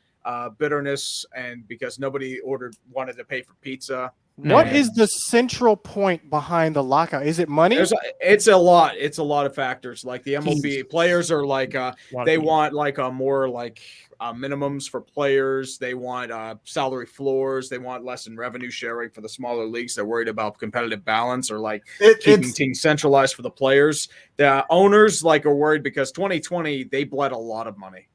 bitterness, and because nobody wanted to pay for pizza. What is the central point behind the lockout? Is it money? It's a lot. It's a lot of factors. Like the MLB players are like they want like more like minimums for players. They want salary floors. They want less in revenue sharing for the smaller leagues. They're worried about competitive balance or like keeping teams centralized for the players. The owners like are worried because 2020 they bled a lot of money.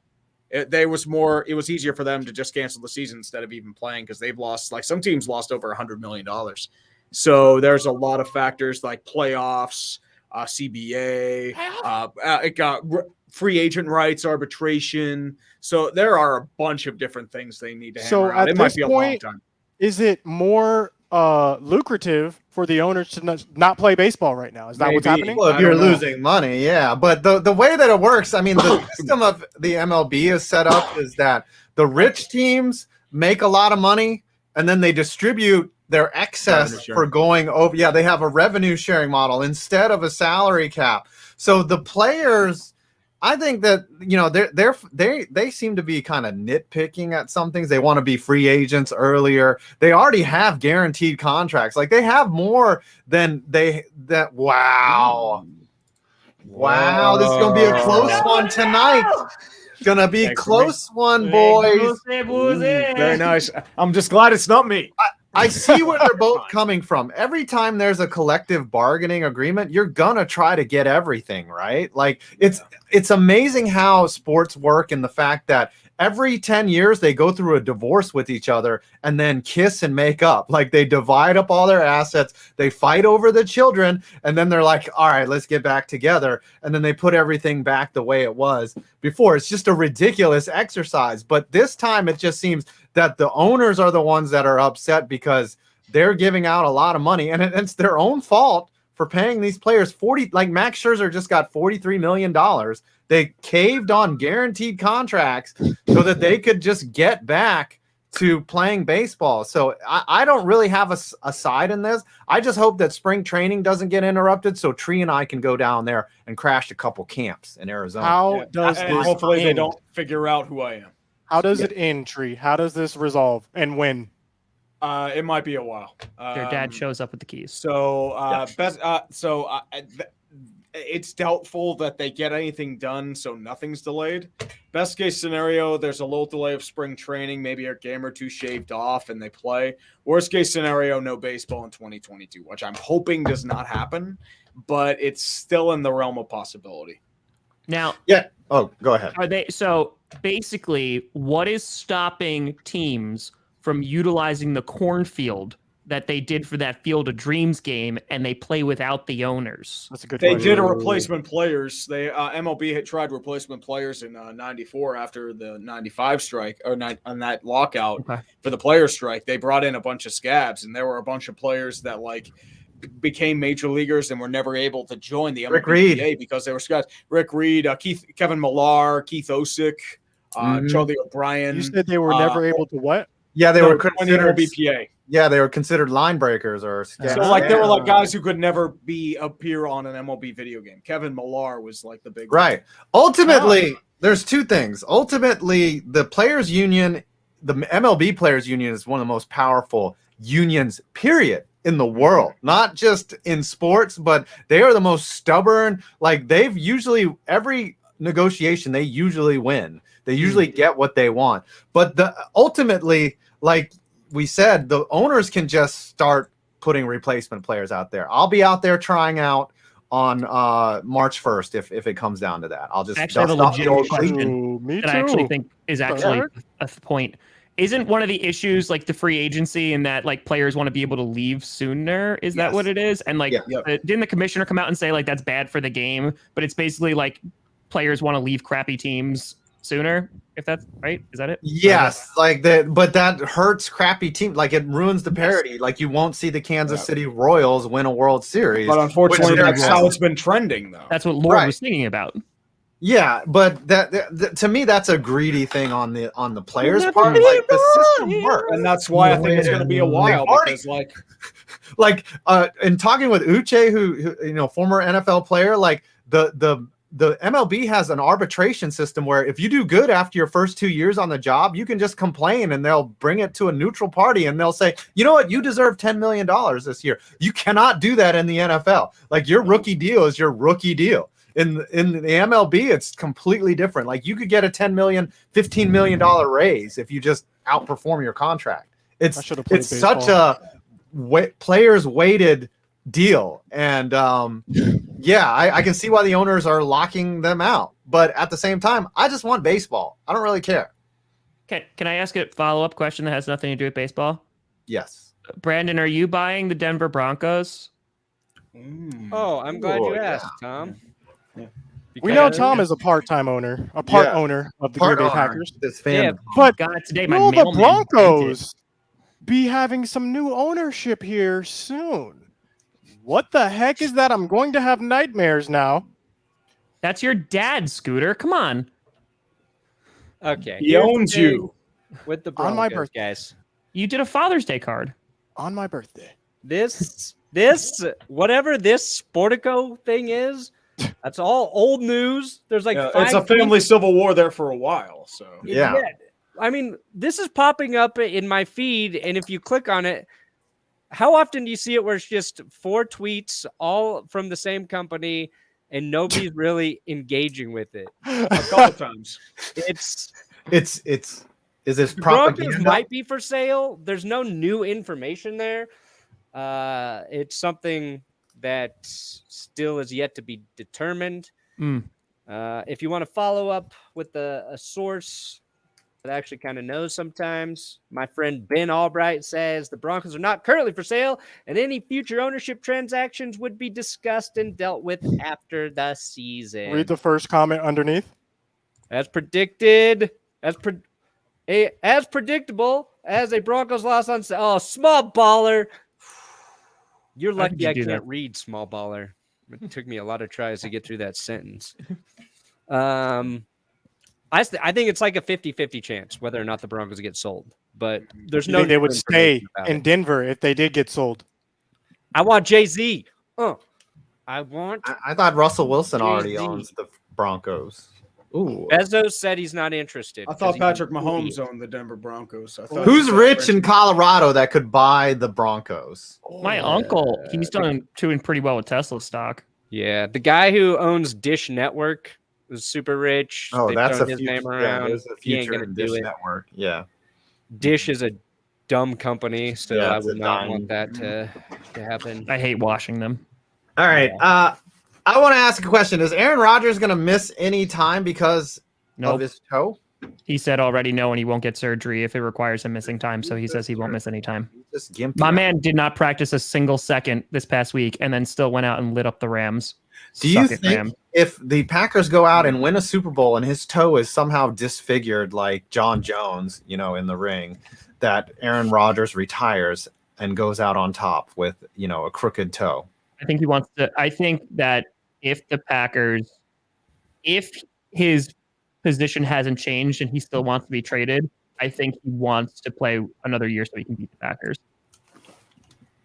It was easier for them to just cancel the season instead of even playing because they've lost, like some teams lost over $100 million. So there's a lot of factors like playoffs, CBA, it got free agent rights, arbitration. So there are a bunch of different things they need to hammer out. It might be a long time. Is it more lucrative for the owners to not play baseball right now? Is that what's happening? Well, if you're losing money, yeah. But the way that it works, I mean, the system of the MLB is set up is that the rich teams make a lot of money and then they distribute their excess for going over. Yeah, they have a revenue sharing model instead of a salary cap. So the players, I think that, you know, they seem to be kind of nitpicking at some things. They want to be free agents earlier. They already have guaranteed contracts. Like they have more than wow, this is going to be a close one tonight. It's going to be a close one, boys. Very nice. I'm just glad it's not me. I see where they're both coming from. Every time there's a collective bargaining agreement, you're gonna try to get everything, right? Like it's amazing how sports work, and the fact that every 10 years they go through a divorce with each other and then kiss and make up. Like they divide up all their assets, they fight over the children, and then they're like, all right, let's get back together. And then they put everything back the way it was before. It's just a ridiculous exercise. But this time it just seems that the owners are the ones that are upset because they're giving out a lot of money, and it's their own fault for paying these players like Max Scherzer just got $43 million. They caved on guaranteed contracts so that they could just get back to playing baseball. So I don't really have a side in this. I just hope that spring training doesn't get interrupted so Tree and I can go down there and crash a couple camps in Arizona. Hopefully they don't figure out who I am. How does it end, Tree? How does this resolve, and when? It might be a while. Their dad shows up with the keys. So it's doubtful that they get anything done, so nothing's delayed. Best case scenario, there's a little delay of spring training, maybe a game or two shaved off, and they play. Worst case scenario, no baseball in 2022, which I'm hoping does not happen, but it's still in the realm of possibility. Now, go ahead. Are they so basically? What is stopping teams from utilizing the cornfield that they did for that Field of Dreams game, and they play without the owners? That's a good. They did a replacement players. They MLB had tried replacement players in '94 after the '95 strike on that lockout for the player strike. They brought in a bunch of scabs, and there were a bunch of players that like became major leaguers and were never able to join the MLB because they were scabs. Rick Reed, Kevin Millar, Keith Osick, Charlie O'Brien. You said they were never able to what? Yeah, they were considered BPA. Yeah, they were considered line breakers or scabs. So like there were like guys who could never appear on an MLB video game. Kevin Millar was like the big one. Ultimately, there's two things. Ultimately, the players union, the MLB players union is one of the most powerful unions, period, in the world. Not just in sports, but they are the most stubborn. Like they've usually every negotiation they usually win. They usually get what they want. But ultimately, like we said, the owners can just start putting replacement players out there. I'll be out there trying out on March 1st if it comes down to that. I'll just actually have a legitimate question that I actually think is actually a point. Isn't one of the issues like the free agency and that like players want to be able to leave sooner? Is that what it is? And like, didn't the commissioner come out and say like that's bad for the game? But it's basically like players want to leave crappy teams sooner. If that's right, is that it? Yes, like that, but that hurts crappy team. Like it ruins the parity. Like you won't see the Kansas City Royals win a World Series. But unfortunately, which that's how it's been trending, though. That's what Lord was thinking about. Yeah, but that to me, that's a greedy thing on the players' part. Like the system works, and that's why I think it's going to be a while. Because in talking with Uche, who former NFL player, like the MLB has an arbitration system where if you do good after your first 2 years on the job, you can just complain and they'll bring it to a neutral party and they'll say, you know what, you deserve $10 million this year. You cannot do that in the NFL. Like your rookie deal is your rookie deal. In the MLB, it's completely different. Like you could get a $10 million, $15 million raise if you just outperform your contract. It's such a players weighted deal. And I can see why the owners are locking them out. But at the same time, I just want baseball. I don't really care. Can I ask a follow-up question that has nothing to do with baseball? Yes. Brandon, are you buying the Denver Broncos? Oh, I'm glad you asked, Tom. Yeah. We know Tom is a part-time owner, owner of the Green Bay Packers. This fan, but God, today will the Broncos be having some new ownership here soon? What the heck is that? I'm going to have nightmares now. That's your dad, Scooter. Come on. Okay. He owns you. With the Broncos, on my birthday, guys. You did a Father's Day card. On my birthday. This whatever this Sportico thing is, that's all old news. There's like it's a family civil war there for a while. So yeah. I mean, this is popping up in my feed, and if you click on it, how often do you see it where it's just 4 tweets all from the same company and nobody's really engaging with it? A couple times. Is this Broncos propaganda? might be for sale. There's no new information there. It's something that still is yet to be determined. If you want to follow up with a source that actually kind of knows sometimes, my friend Ben Albright says the Broncos are not currently for sale and any future ownership transactions would be discussed and dealt with after the season. Read the first comment underneath. As predicted, as predictable as a Broncos loss on small baller. You're lucky I can't read small baller. It took me a lot of tries to get through that sentence. I think it's like a 50-50 chance whether or not the Broncos get sold. But there's no. They would stay in Denver if they did get sold. I want Jay-Z. I thought Russell Wilson already owns the Broncos. Ooh. Bezos said he's not interested. I thought Patrick Mahomes owned the Denver Broncos. Who's rich in Colorado that could buy the Broncos? My uncle, he's doing pretty well with Tesla stock. Yeah, the guy who owns Dish Network is super rich. Oh, that's his name around. There's a future in Dish Network. Yeah. Dish is a dumb company, so I would not want that to happen. I hate washing them. All right. I want to ask a question. Is Aaron Rodgers going to miss any time because of his toe? He said already no, and he won't get surgery if it requires him missing time. So he says he won't miss any time. My man did not practice a single second this past week and then still went out and lit up the Rams. Do you think if the Packers go out and win a Super Bowl and his toe is somehow disfigured like John Jones, in the ring, that Aaron Rodgers retires and goes out on top with, a crooked toe? I think he wants to. I think that if his position hasn't changed and he still wants to be traded, I think he wants to play another year so he can beat the Packers.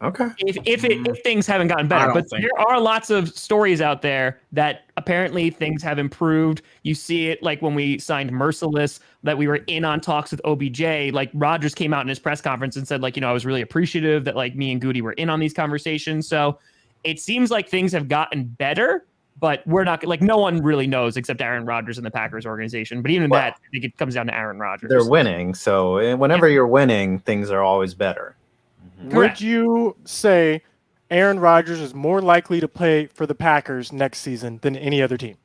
Okay. If things haven't gotten better, but there are lots of stories out there that apparently things have improved. You see it like when we signed Merciless, that we were in on talks with OBJ. Like Rodgers came out in his press conference and said, like, I was really appreciative that like me and Goody were in on these conversations. So it seems like things have gotten better, but we're not like no one really knows except Aaron Rodgers and the Packers organization. But even that, I think it comes down to Aaron Rodgers. They're winning, so whenever you're winning, things are always better. Would you say Aaron Rodgers is more likely to play for the Packers next season than any other team?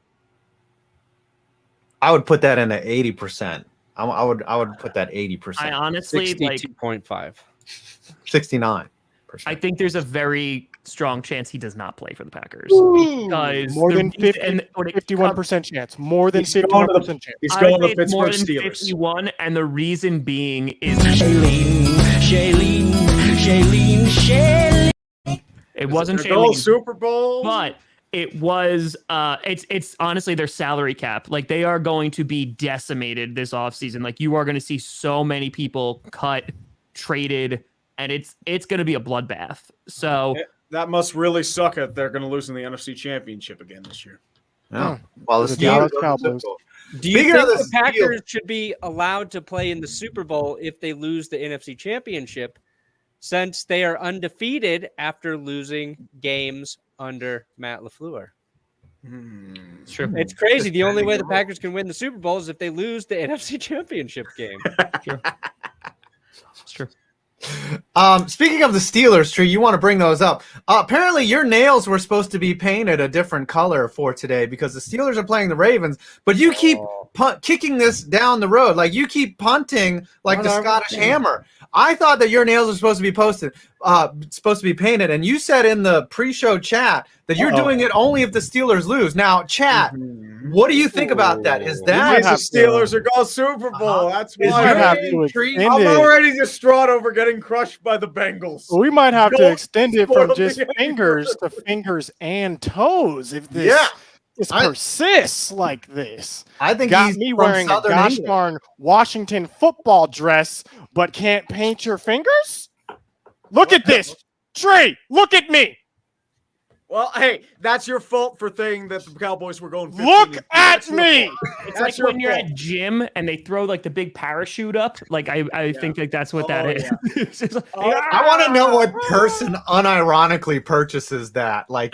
I would put that in at 80%. I would put that 80%. I honestly 62.5. 69. I think there's a very strong chance he does not play for the Packers. Because more than 51% chance. More than 51% chance. He's going to more Pittsburgh than Steelers. 51, and the reason being is Shailene. it wasn't Their goal Shailene, Super Bowl. but it was it's honestly their salary cap. Like, they are going to be decimated this offseason. Like, you are going to see so many people cut, traded, and it's going to be a bloodbath. So that must really suck if they're going to lose in the NFC Championship again this year. Yeah. Well, The Dallas Cowboys. Do you Speaking think of the the Packers should be allowed to play in the Super Bowl if they lose the NFC Championship, since they are undefeated after losing games under Matt LaFleur? it's true. It's crazy. The only way the Packers can win the Super Bowl is if they lose the NFC Championship game. It's true. Speaking of the Steelers, Tree, you want to bring those up. Apparently, your nails were supposed to be painted a different color for today because the Steelers are playing the Ravens, but you keep kicking this down the road. Like, you keep punting like the Scottish Hammer. I thought that your nails were supposed to be painted, and you said in the pre-show chat that you're doing it only if the Steelers lose. Now, chat, what do you think about that? Is that the Steelers are going Super Bowl? That's We why might have to extend I'm it. already distraught over getting crushed by the Bengals. We might have to Don't extend it spoil from just the fingers to fingers and toes if this persists like this. I think Got he's me from wearing a Southern gosh England. darn Washington football dress, but can't paint your fingers? Look at this. Trey, look at me. Well, hey, that's your fault for thinking that the Cowboys were going 15. Look That's at your me. fault. It's That's like your when you're fault. at gym and they throw like the big parachute up. Like, I think like that's what that Oh, is. yeah. It's just like, I want to know what person unironically purchases that. Like,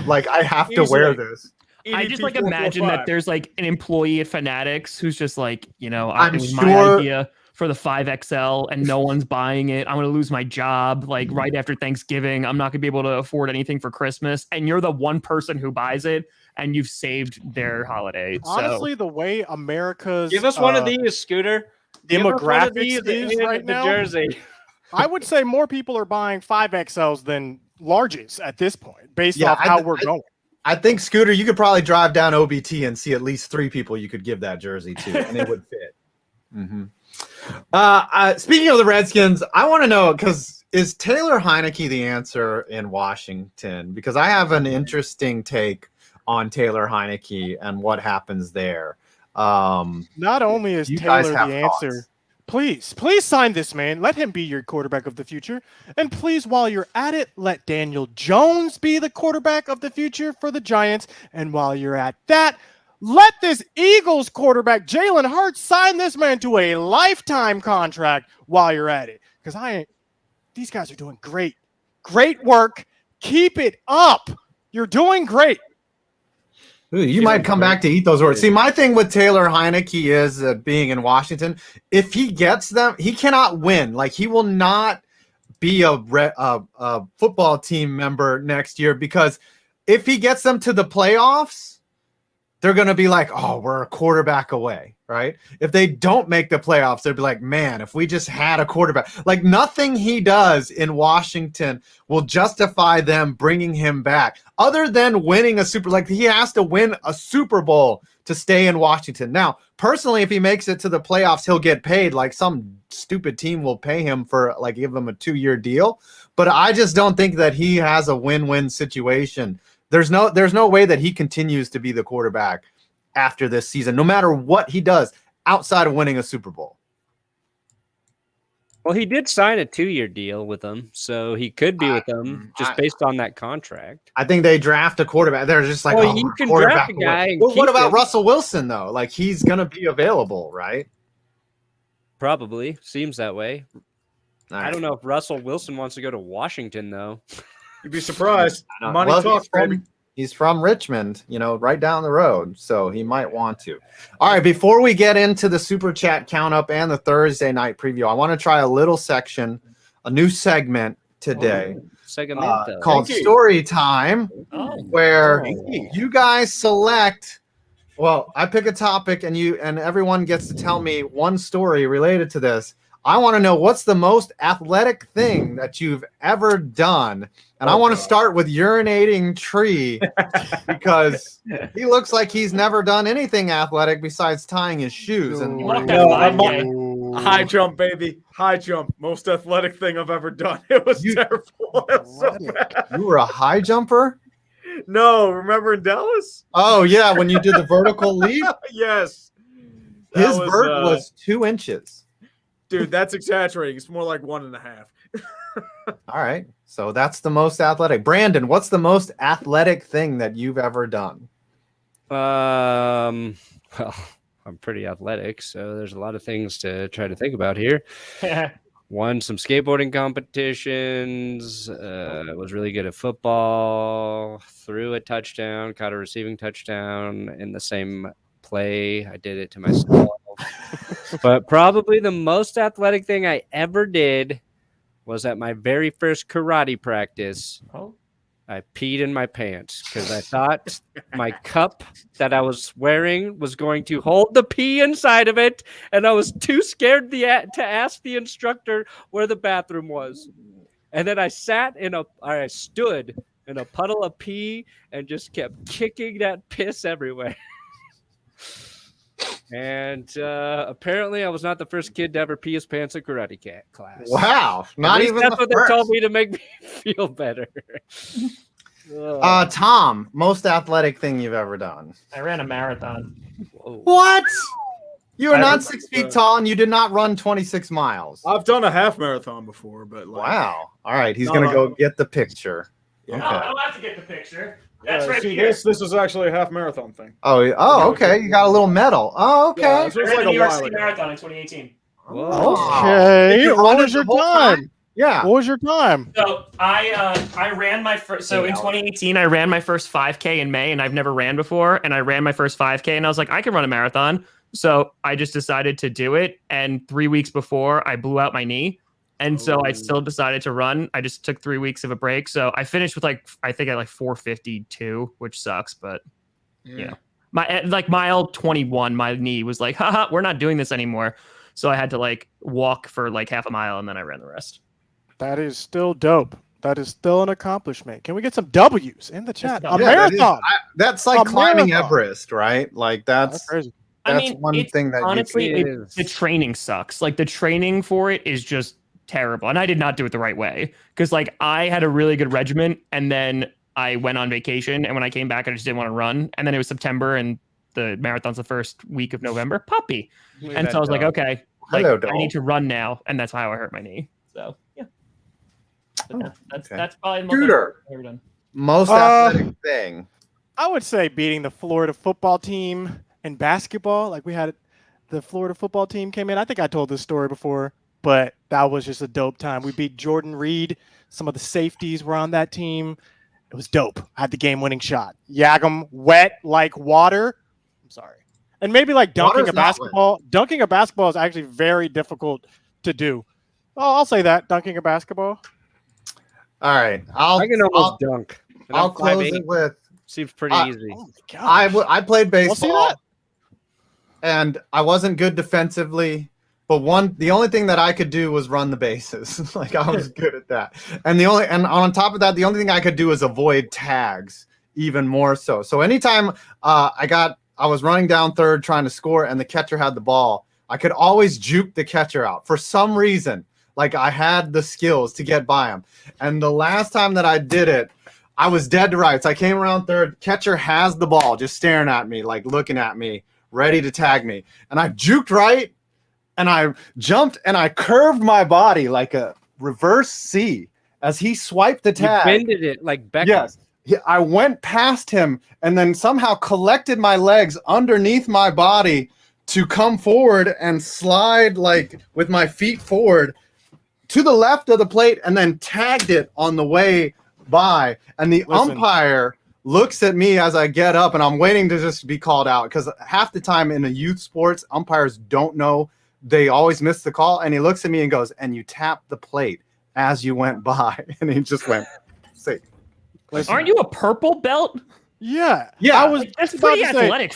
like, I have to wear Easily. this. I just like EDP imagine 445. that there's like an employee at Fanatics who's just like, I'm it was sure- my idea for the 5XL and no one's buying it. I'm going to lose my job like right after Thanksgiving. I'm not going to be able to afford anything for Christmas. And you're the one person who buys it and you've saved their holiday. Honestly, the way America's Give us one of these, Scooter. Give us one of these demographics is in right the now, jersey. I would say more people are buying 5XLs than larges at this point, based Yeah, off how we're going. I think, Scooter, you could probably drive down OBT and see at least 3 people you could give that jersey to, and it would fit. Speaking of the Redskins, I want to know, because is Taylor Heinicke the answer in Washington? Because I have an interesting take on Taylor Heinicke and what happens there. Not only is you guys Taylor have the thoughts? answer, please sign this man. Let him be your quarterback of the future. And please, while you're at it, let Daniel Jones be the quarterback of the future for the Giants. And while you're at that, let this Eagles quarterback, Jalen Hurts, sign this man to a lifetime contract while you're at it. Because these guys are doing great. Great work. Keep it up. You're doing great. Ooh, you might come back to eat those words. See, my thing with Taylor Heinicke is being in Washington. If he gets them, he cannot win. Like, he will not be a football team member next year, because if he gets them to the playoffs, they're going to be like, oh, we're a quarterback away, right? If they don't make the playoffs, they'll be like, man, if we just had a quarterback. Like, nothing he does in Washington will justify them bringing him back, other than winning he has to win a Super Bowl to stay in Washington. Now, personally, if he makes it to the playoffs, he'll get paid. Like, some stupid team will pay him for, like, give him a 2-year deal. But I just don't think that he has a win-win situation. There's no way that he continues to be the quarterback after this season, no matter what he does outside of winning a Super Bowl. Well, he did sign a 2-year deal with them, so he could be with them just based on that contract. I think they draft a quarterback. They're just like, Well, you can draft a guy and Well, what keep about him. Russell Wilson, though? Like, he's going to be available, right? Probably. Seems that way. I don't know if Russell Wilson wants to go to Washington, though. You'd be surprised. know. Money Well, talks, baby. He's from Richmond, right down the road, so he might want to. All right, before we get into the Super Chat count-up and the Thursday night preview, I want to try a little section, a new segment today called Story Time, where you guys select. Well, I pick a topic, and everyone gets to tell me one story related to this. I want to know what's the most athletic thing that you've ever done. And I want to start with urinating Tree because he looks like he's never done anything athletic besides tying his shoes. And High jump, baby. High jump. Most athletic thing I've ever done. It was terrible. It was so bad. You were a high jumper? No, remember in Dallas? Oh, yeah, when you did the vertical leap? Yes. His vert was 2 inches. Dude, that's exaggerating. It's more like 1.5. All right. So that's the most athletic. Brandon, what's the most athletic thing that you've ever done? Well, I'm pretty athletic, so there's a lot of things to try to think about here. Won some skateboarding competitions. Was really good at football. Threw a touchdown. Caught a receiving touchdown in the same play. I did it to myself. But probably the most athletic thing I ever did was at my very first karate practice. I peed in my pants because I thought my cup that I was wearing was going to hold the pee inside of it, and I was too scared to ask the instructor where the bathroom was. And then I stood in a puddle of pee and just kept kicking that piss everywhere. And apparently I was not the first kid to ever pee his pants in karate class. Wow. Not even that's the what first. they told me to make me feel better. Tom, most athletic thing you've ever done? I ran a marathon. What? You are not 6 feet tall and you did not run 26 miles. I've done a half marathon before, but Wow. All right. He's going to go get the picture. Yeah. Okay. I don't have to get the picture. That's right see, here. this is actually a half marathon thing. Oh, okay. You got a little medal. Oh, okay. Yeah, this I was ran like the a New York while City ago. Marathon in 2018. Okay. Did you What run was it your the whole time? Yeah. What was your time? So I ran my first. So in 2018, I ran my first 5K in May, and I've never ran before. And I ran my first 5K, and I was like, I can run a marathon. So I just decided to do it. And 3 weeks before, I blew out my knee. And so I still decided to run. I just took 3 weeks of a break. So I finished with I think at 4:52, which sucks. But you know, mile 21, my knee was like, haha, we're not doing this anymore. So I had to walk for half a mile, and then I ran the rest. That is still dope. That is still an accomplishment. Can we get some W's in the chat? A Yeah, marathon. that's like A climbing marathon. Everest, right? Like that's crazy. that's one thing that honestly, you can. the training sucks. Like the training for it is just terrible, and I did not do it the right way because I had a really good regimen, and then I went on vacation, and when I came back, I just didn't want to run, and then it was September, and the marathon's the first week of November. Puppy, and so I was like, okay, I need to run now, and that's how I hurt my knee. So yeah, but that's probably the most Shooter. I've ever done. most athletic thing. I would say beating the Florida football team in basketball. We had the Florida football team came in. I think I told this story before, but that was just a dope time. We beat Jordan Reed. Some of the safeties were on that team. It was dope. I had the game-winning shot. Yagam wet like water. I'm sorry. And maybe dunking Water's a not basketball. Dunking a basketball is actually very difficult to do. Oh, I'll say that. Dunking a basketball. All right. I can almost dunk. And I'll I'm close 5'8". it with Seems pretty easy. Oh my gosh. I played We'll see baseball that. and I wasn't good defensively, but the only thing that I could do was run the bases. I was good at that. And on top of that, the only thing I could do was avoid tags even more so. So anytime I was running down third trying to score and the catcher had the ball, I could always juke the catcher out for some reason. I had the skills to get by him. And the last time that I did it, I was dead to rights. I came around third. Catcher has the ball, just staring at me, looking at me, ready to tag me. And I juked right, and I jumped, and I curved my body like a reverse C as he swiped the tag. You bended it like Beckham. Yes. I went past him and then somehow collected my legs underneath my body to come forward and slide with my feet forward to the left of the plate and then tagged it on the way by. And the umpire looks at me as I get up, and I'm waiting to just be called out because half the time in the youth sports, umpires don't know. They always miss the call. And he looks at me and goes, and you tapped the plate as you went by. And he just went, see. Aren't you a purple belt? Yeah. Yeah. I was That's just about pretty to say, athletic.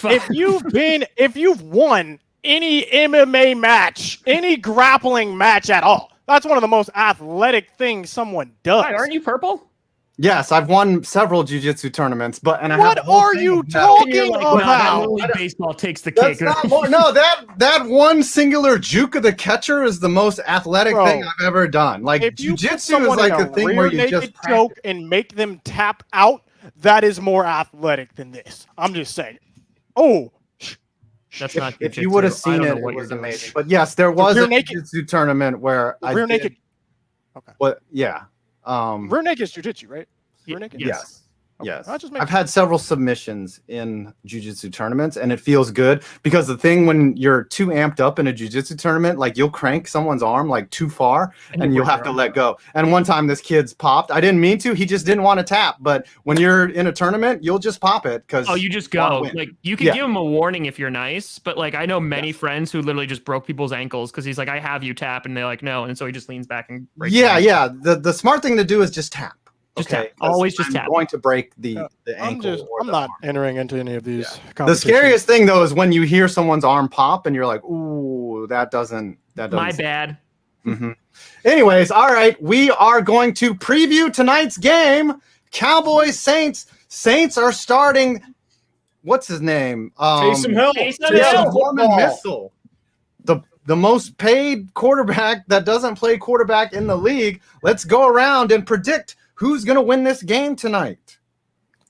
if you've won any MMA match, any grappling match at all. That's one of the most athletic things someone does. Why, aren't you purple? Yes, I've won several jiu-jitsu tournaments, but I have What a whole are thing you of that. talking No, that about? Little League baseball takes the That's cake. not more, no, that one singular juke of the catcher is the most athletic Bro, thing I've ever done. Like If you put jiu-jitsu is someone like in a thing where you rear just naked practice. choke and make them tap out, that is more athletic than this. I'm just saying. Oh, That's not If you jujitsu. would have I seen don't it, know what it you're was doing. amazing. But yes, there was rear a naked- jiu-jitsu tournament where I rear did. naked. Okay. But yeah, Rear naked is jiu-jitsu, right? Rear naked. yes. Okay. Yes, I'll just make I've had several submissions in jiu-jitsu tournaments, and it feels good because the thing when you're too amped up in a jiu-jitsu tournament, like you'll crank someone's arm like too far, and you'll have to let go. And one time this kid's popped. I didn't mean to. He just didn't want to tap. But when you're in a tournament, you'll just pop it because Oh, you just go. Like you can give him a warning if you're nice, but like I know many friends who literally just broke people's ankles because he's like, I have you tap, and they're like, no, and so he just leans back and breaks yeah, them. yeah. The smart thing to do is just tap. Just Okay, tap. Always just I'm tap. going to break the I'm ankle. I'm not entering into any of these. The competitions. scariest thing though is when you hear someone's arm pop and you're like, "Ooh, that doesn't." My bad. Mm-hmm. Anyways, all right, we are going to preview tonight's game. Cowboys Saints. Saints are starting. What's his name? Taysom Hill. Taysom Foreman Missile. The most paid quarterback that doesn't play quarterback in the league. Let's go around and predict who's going to win this game tonight.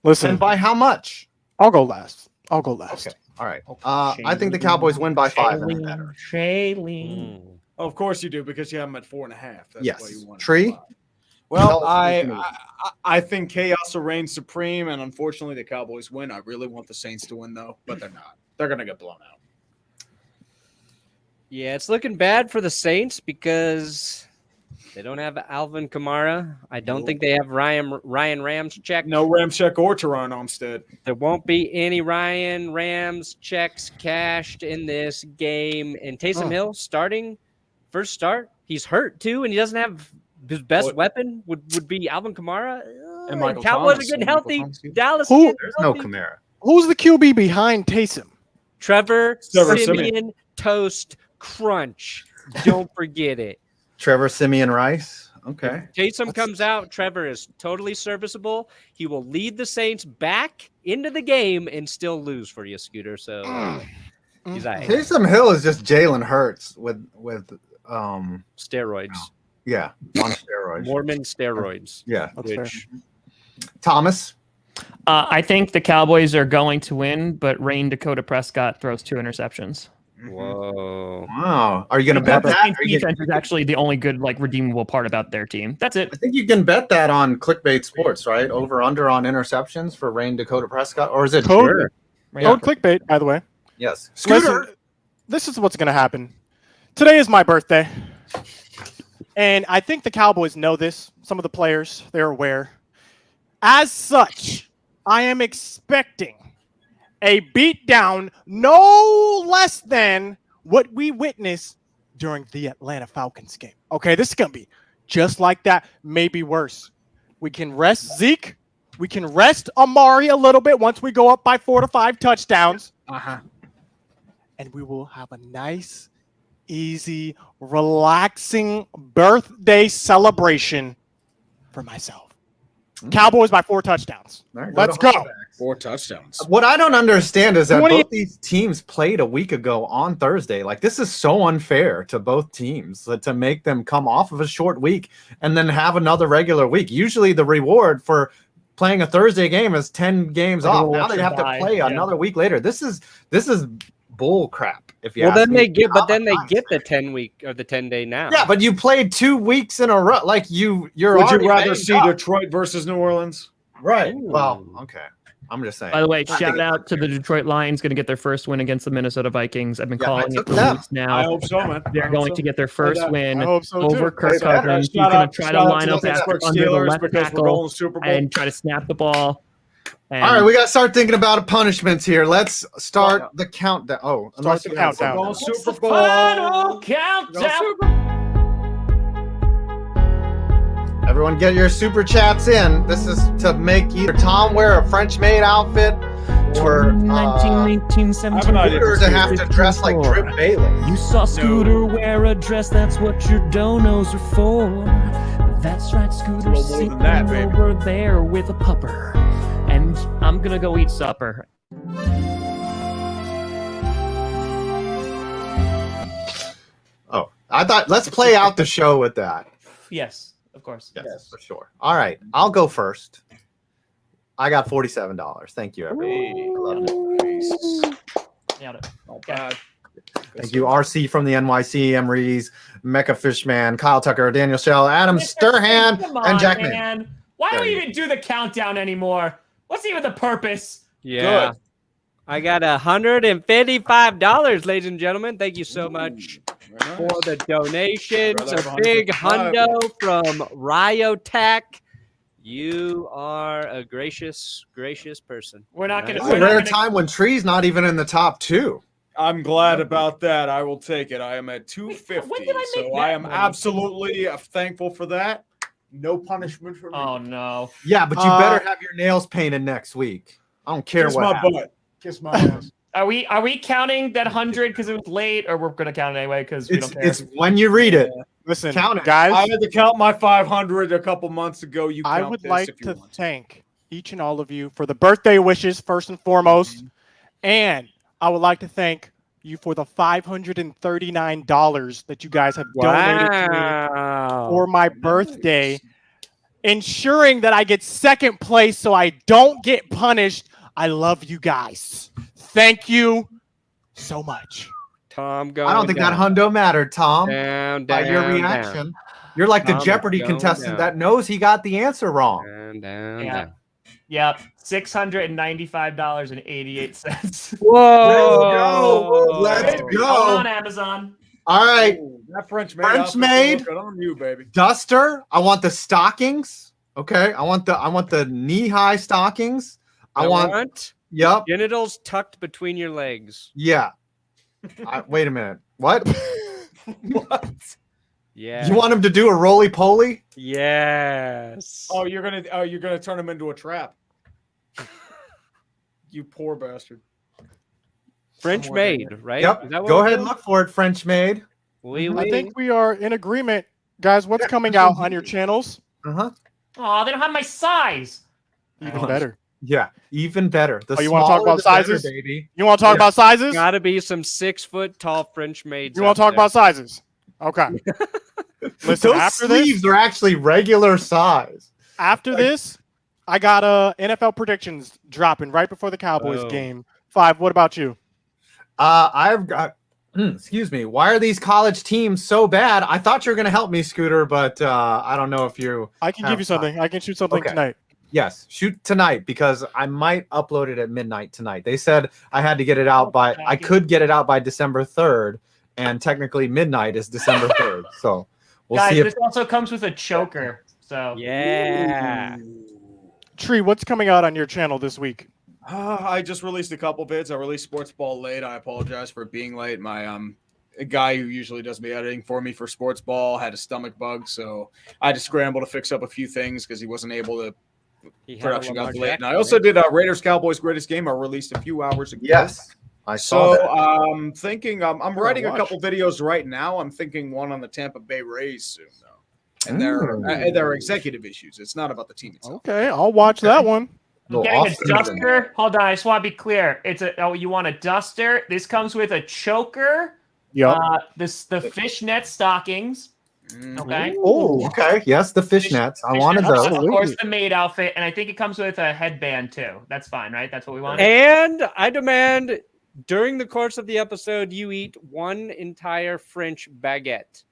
Listen, And by how much? I'll go last. Okay. All right. I think the Cowboys win by 5 and better. Shailene. Oh, of course you do because you have them at 4.5. That's why Yes. you want Tree? Well, Tell us who's I think chaos will reign supreme, and unfortunately, the Cowboys win. I really want the Saints to win, though, but they're not. They're going to get blown out. Yeah, it's looking bad for the Saints because they don't have Alvin Kamara. I don't think they have Ryan Ramczyk. No Ramczyk or Teron Armstead. There won't be any Ryan Rams checks cashed in this game. And Taysom Hill starting first start. He's hurt too, and he doesn't have his best weapon would be Alvin Kamara. And Michael Cowboys Thomas. are getting healthy. Michael Thomas. Dallas Who- getting There's no healthy. Kamara. Who's the QB behind Taysom? Trevor Trevor Simeon Toast Crunch. Don't forget it. Trevor Simeon Rice. Okay. Taysom comes out. Trevor is totally serviceable. He will lead the Saints back into the game and still lose for you, Scooter. So he's all right. Taysom Hill is just Jalen Hurts with Steroids. yeah, on steroids. Mormon steroids. Yeah. That's fair. Thomas. I think the Cowboys are going to win, but Rain Dakota Prescott throws 2 interceptions. Whoa. Wow. Are you going to bet The that? Saints Are you defense is actually the only good, like, redeemable part about their team. That's it. I think you can bet that on Clickbait Sports, right? Over under on interceptions for Rain Dakota Prescott, or is it Code- Sure. Code clickbait, by the way. Yes. Scooter. Listen, this is what's going to happen. Today is my birthday. And I think the Cowboys know this. Some of the players, they're aware. As such, I am expecting a beatdown no less than what we witnessed during the Atlanta Falcons game. Okay, this is going to be just like that, maybe worse. We can rest Zeke. We can rest Amari a little bit once we go up by 4 to 5 touchdowns. And we will have a nice, easy, relaxing birthday celebration for myself. Cowboys by 4 touchdowns. All right, Let's to go. Hawks. 4 touchdowns. What I don't understand is that 20 both these teams played a week ago on Thursday. Like, this is so unfair to both teams to make them come off of a short week and then have another regular week. Usually the reward for playing a Thursday game is 10 games off. Now they have to play another week later. This is bull crap. If you Well, ask then me. they get, but then they get the 10-week or the 10-day now. Yeah, but you played 2 weeks in a row. Like you're. Would you already rather banged see up. Detroit versus New Orleans? Right. Ooh. Well, okay. I'm just saying. By the way, I think shout it's out to the Detroit Lions going to get their first win against the Minnesota Vikings. I've been Yeah, I calling it took for them. weeks I now. hope so, man. They're going to get their first win I hope so, over too. Kirk Hey, man, Cousins. He's Shout going out- to try shout to out line to up the after Pittsburgh under the Steelers left because we're tackle going Super Bowl. and try to snap the ball. And All right, we got to start thinking about punishments here. Let's start the countdown. Oh, unless the you have countdown. Going something. Super Bowl. final countdown. Everyone get your super chats in. This is to make either Tom wear a French maid outfit, for 1918, I have an idea. Scooter to have to dress like Drip Bailey. You saw Scooter wear a dress, that's what your donos are for. That's right, Scooter's more sitting than that, baby. over there with a pupper. And I'm gonna go eat supper. Oh, I thought let's play out the show with that. Yes, of course. Yes, for sure. All right, I'll go first. I got $47. Thank you, everyone. I love it. Nailed it. Not bad. Thank you, RC from the NYC, Emery's, Mecca Fishman, Kyle Tucker, Daniel Shell, Adam Sturhan, Come on, and Jackman. man. Why do we even do the countdown anymore? What's even the purpose? Yeah. Good. I got $155, ladies and gentlemen. Thank you so much for the donations. Brother, A big 155. hundo from Ryotech. You are a gracious person. We're not gonna. It's we're a not rare gonna- time when Tree's not even in the top 2. I'm glad about that. I will take it. I am at 250. when did I make So that I am money? absolutely thankful for that. No punishment for me. Oh no. Yeah, but you better have your nails painted next week. I don't care Kiss what my happens. butt. Kiss my ass. Are we counting that 100 because it was late, or we're gonna count it anyway because we don't care? It's when you read it. Listen, Count it. guys, I had to count my 500 a couple months ago. You I count would this like if you to want. thank each and all of you for the birthday wishes, first and foremost. And I would like to thank you for the $539 that you guys have donated to me for my birthday, ensuring that I get second place so I don't get punished. I love you guys. Thank you so much. Tom going I don't think down. that hundo mattered, Tom. Down, By your down, reaction. You're like the Tom is Jeopardy going contestant down. that knows he got the answer wrong. Down, Yeah. down. Yep, $695.88. Whoa! Let's Going go. on Amazon. All right, Ooh, that French maid. French outfit's maid. looking on you, baby. Duster. I want the stockings. Okay, I want the knee-high stockings. I want. Yep. genitals tucked between your legs. Yeah. Wait a minute. What? What? Yeah. You want him to do a roly-poly? Yes. Oh, you're gonna turn him into a trap. You poor bastard. French maid, right? Is Yep. that what Go we're ahead and doing? look for it, French maid. Oui, I oui. think we are in agreement. Guys, what's coming out on your channels? Uh-huh. Oh, they don't have my size. Even Oh. better. Yeah, even better. The Oh, you wanna talk smaller about the better, sizes? baby. You want to talk Yeah. about sizes? Gotta be some 6-foot tall French maids. You want to talk about sizes? Okay. Listen, Those after sleeves are actually regular size. this, I got NFL predictions dropping right before the Cowboys Oh. game. 5. What about you? I've got. Excuse me. Why are these college teams so bad? I thought you were going to help me, Scooter, but I don't know if you. I can have give you something. I can shoot something Okay. tonight. Yes, shoot tonight because I might upload it at midnight tonight. They said I had to get it out by. I could get it out by December 3rd, and technically midnight is December 3rd. So we'll Guys, see if. this also comes with a choker. So Yeah. Tree, what's coming out on your channel this week? I just released a couple vids. I released Sports Ball late. I apologize for being late. My a guy who usually does me editing for me for Sports Ball had a stomach bug, so I had to scramble to fix up a few things because he wasn't able to. He had a Production Lamar got late. And Jackson, I also right? did Raiders Cowboys Greatest Game. I released a few hours ago. Yes, I saw So that. I'm thinking I'm writing a watch. couple videos right now. I'm thinking one on the Tampa Bay Rays soon, though. And there are executive issues. It's not about the team itself. Okay, I'll watch that one. I'm Little getting a off-season. duster. Hold on, I just want to be clear. You want a duster? This comes with a choker. Yep. The fishnet stockings. Okay. Oh, Okay. Yes, the fishnets. I Fishnet wanted stockings, those. Of course, the maid outfit, and I think it comes with a headband too. That's fine, right? That's what we want. And I demand during the course of the episode, you eat one entire French baguette.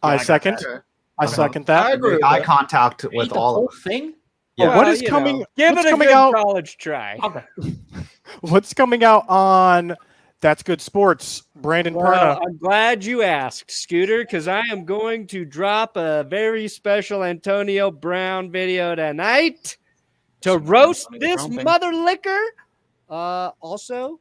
I got second. that. I second that. I agree with Eye that. contact Eat with the all whole of it. thing. Yeah. What is you coming? know, give what's it a coming good out? college try. Okay. What's coming out on That's Good Sports? Brandon Well, Perna. I'm glad you asked, Scooter, because I am going to drop a very special Antonio Brown video tonight to roast this mother liquor. Also,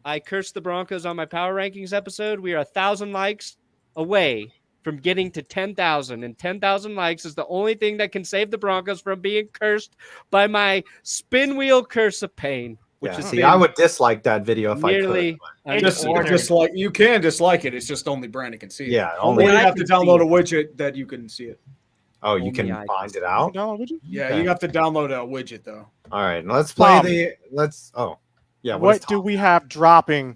I cursed the Broncos on my power rankings episode. We are 1,000 likes away from getting to 10,000, and 10,000 likes is the only thing that can save the Broncos from being cursed by my spin wheel curse of pain. which Yeah, is see, I would dislike that video if I could. nearly It's ordered. Dislike. You can dislike it. It's just only Brandon can see it. Yeah, Only only you I have to can see download it. a widget that you can see it. Oh, you Only can I find can it out. No, would you? Yeah, Okay. you have to download a widget though. All right, let's play Tom. Let's. Oh, yeah. What do we have dropping?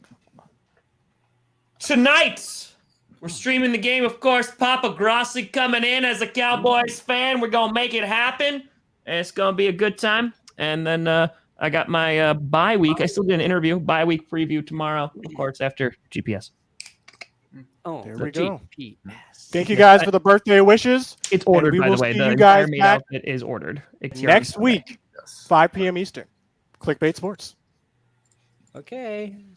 Tonight, we're streaming the game, of course. Papa Grossi coming in as a Cowboys fan. We're going to make it happen, and it's going to be a good time. And then I got my bye week. I still did an interview, bye week preview tomorrow, of course, after GPS. Oh, There the we go. GPS. Thank you guys for the birthday wishes. It's ordered, we by the will way. see The you entire guys maid back outfit is ordered. It's here Next on Sunday. week, 5 p.m. Eastern. Clickbait Sports. Okay.